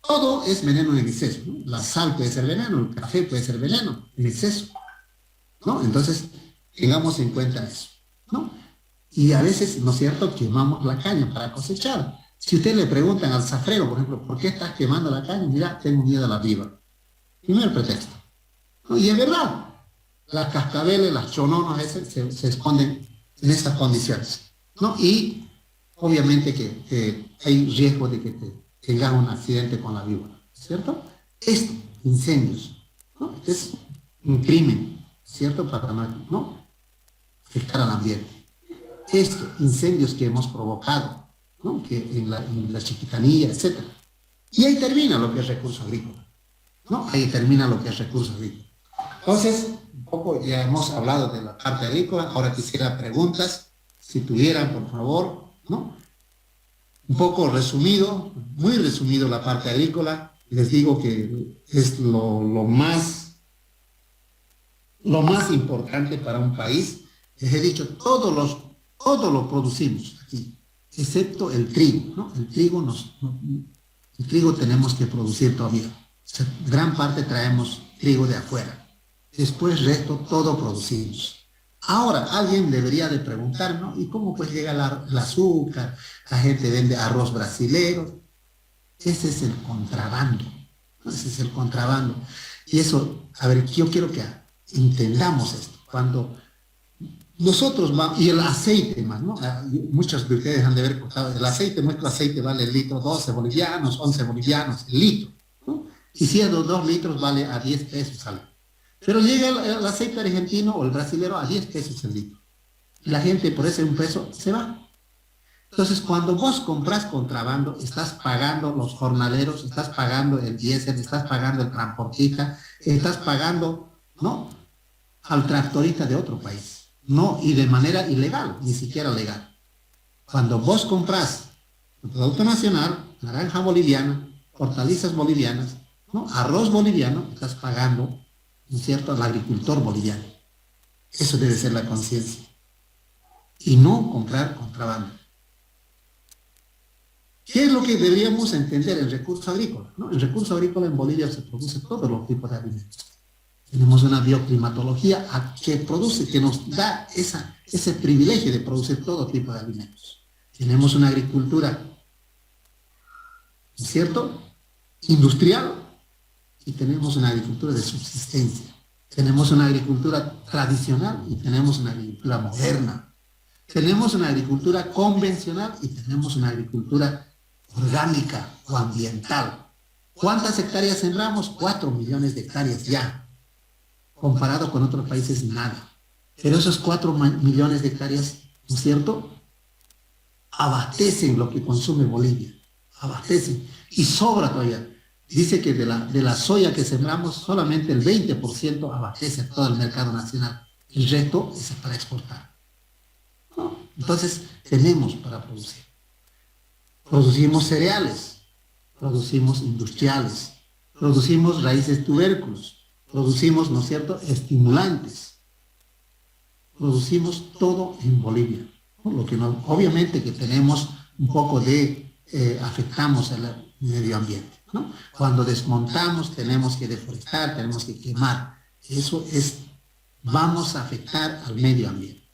Todo es veneno en exceso, ¿no? La sal puede ser veneno, el café puede ser veneno en exceso, ¿no? Entonces, tengamos en cuenta eso, ¿no? Y a veces, ¿no es cierto?, quemamos la caña para cosechar. Si usted le preguntan al zafrero, por ejemplo, ¿por qué estás quemando la caña? Mira, tengo miedo a la víbora. Primer pretexto, ¿no? Y es verdad, las cascabeles, las chononas se esconden en esas condiciones, ¿no? Y obviamente que hay riesgo de que tengas un accidente con la víbora, ¿cierto? Esto, incendios, ¿no? Es un crimen, ¿cierto? Para no afectar al ambiente. Esto, incendios que hemos provocado, ¿no? Que en la Chiquitanía, etc. Y ahí termina lo que es recurso agrícola, ¿no? Ahí termina lo que es recurso agrícola. Entonces, un poco ya hemos hablado de la parte agrícola, ahora quisiera preguntas, si tuvieran, por favor, ¿no? Un poco resumido, muy resumido la parte agrícola. Les digo que es lo más importante para un país. Les he dicho, todo lo producimos aquí, excepto el trigo, ¿no? El trigo tenemos que producir todavía. O sea, gran parte traemos trigo de afuera. Después, resto, todo producimos. Ahora, alguien debería de preguntar, ¿no? ¿Y cómo pues llega el azúcar? La gente vende arroz brasilero. Ese es el contrabando, ¿no? Ese es el contrabando. Y eso, a ver, yo quiero que entendamos esto. Cuando nosotros vamos, y el aceite más, ¿no? Muchos de ustedes han de haber escuchado, el aceite, nuestro aceite vale el litro 12 bolivianos, 11 bolivianos, el litro, ¿no? Y si es de 2 litros vale a 10 pesos sale. Pero llega el aceite argentino o el brasilero a 10 pesos el litro. Y la gente por ese un peso se va. Entonces, cuando vos compras contrabando, estás pagando los jornaleros, estás pagando el diésel, estás pagando el transportista, estás pagando, ¿no?, al tractorista de otro país, no, y de manera ilegal, ni siquiera legal. Cuando vos compras un producto nacional, naranja boliviana, hortalizas bolivianas, ¿no? Arroz boliviano, estás pagando, ¿no es cierto?, al agricultor boliviano. Eso debe ser la conciencia. Y no comprar contrabando. ¿Qué es lo que deberíamos entender en recurso agrícola? ¿No? En recurso agrícola en Bolivia se produce todos los tipos de alimentos. Tenemos una bioclimatología que produce, que nos da ese privilegio de producir todo tipo de alimentos. Tenemos una agricultura, ¿no es cierto?, industrial, y tenemos una agricultura de subsistencia. Tenemos una agricultura tradicional y tenemos una agricultura moderna. Tenemos una agricultura convencional y tenemos una agricultura orgánica o ambiental. ¿Cuántas hectáreas sembramos? 4 millones de hectáreas ya. Comparado con otros países, nada. Pero esos 4 millones de hectáreas, ¿no es cierto?, abastecen lo que consume Bolivia. Abastecen. Y sobra todavía. Dice que de la soya que sembramos, solamente el 20% abastece a todo el mercado nacional. El resto es para exportar. ¿No? Entonces, tenemos para producir. Producimos cereales, producimos industriales, producimos raíces tubérculos, producimos, ¿no es cierto?, estimulantes. Producimos todo en Bolivia. ¿No? Lo que no, obviamente que tenemos un poco de, afectamos al medio ambiente, ¿no? Cuando desmontamos tenemos que deforestar, tenemos que quemar. Eso es, vamos a afectar al medio ambiente.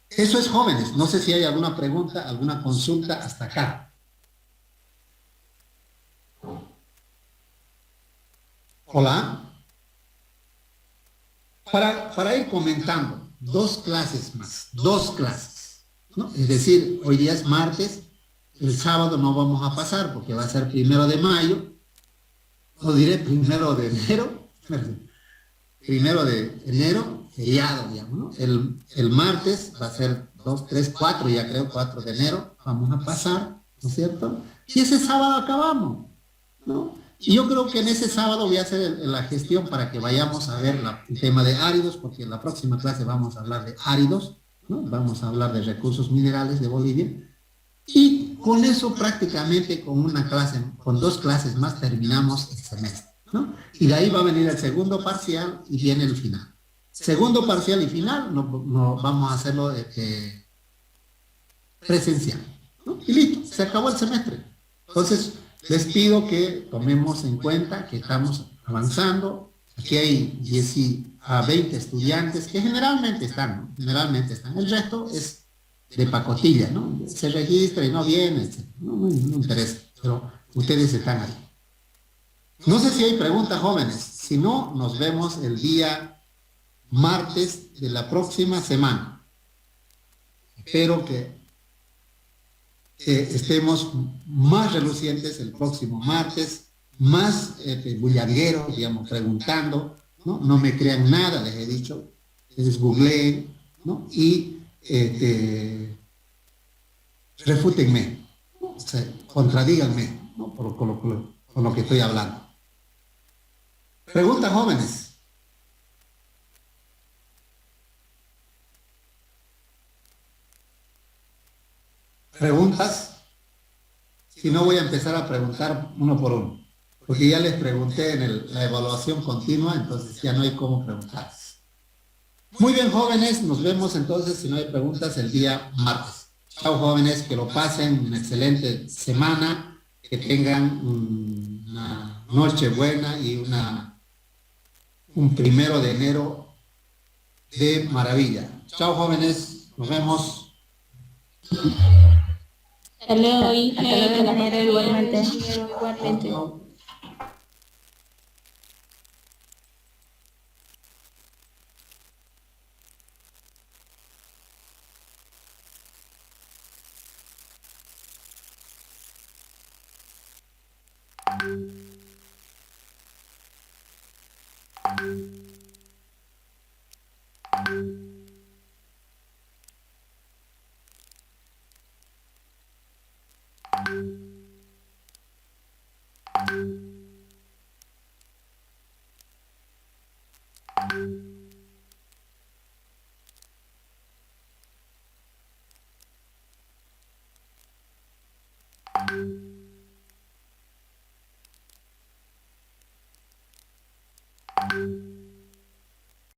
Eso es, jóvenes. No sé si hay alguna pregunta, alguna consulta hasta acá. Hola. Para ir comentando, 2 clases más, 2 clases, ¿no? Es decir, hoy día es martes, el sábado no vamos a pasar porque va a ser 1 de mayo, o diré 1 de enero, 1 de enero, feriado, digamos, ¿no? El martes va a ser 2, 3, 4, ya creo, 4 de enero, vamos a pasar, ¿no es cierto? Y ese sábado acabamos, ¿no? Y yo creo que en ese sábado voy a hacer la gestión para que vayamos a ver el tema de áridos, porque en la próxima clase vamos a hablar de áridos, ¿no? Vamos a hablar de recursos minerales de Bolivia, y con eso prácticamente con 2 clases más terminamos el semestre, ¿no? Y de ahí va a venir el segundo parcial y viene el final. Segundo parcial y final no vamos a hacerlo presencial, ¿no? Y listo, se acabó el semestre. Entonces, les pido que tomemos en cuenta que estamos avanzando. Aquí hay 10 a 20 estudiantes que generalmente están, ¿no? Generalmente están. El resto es de pacotilla, ¿no? Se registra y no viene, etc. No interesa, pero ustedes están ahí. No sé si hay preguntas, jóvenes. Si no, nos vemos el día martes de la próxima semana. Espero que estemos más relucientes el próximo martes, más bullangueros, digamos, preguntando, ¿no? No me crean nada, les he dicho, les googleen, ¿no? Y refútenme, ¿no? O sea, contradíganme, ¿no? Por lo que estoy hablando. Preguntas, jóvenes. ¿Preguntas? Si no, voy a empezar a preguntar uno por uno, porque ya les pregunté en la evaluación continua, entonces ya no hay cómo preguntar. Muy bien, jóvenes, nos vemos entonces, si no hay preguntas, el día martes. Chao, jóvenes, que lo pasen una excelente semana, que tengan una noche buena y un 1 de enero de maravilla. Chao, jóvenes, nos vemos. Hasta luego, Hasta luego, Inge, que la pases ingeniero, bien. igualmente. Chao.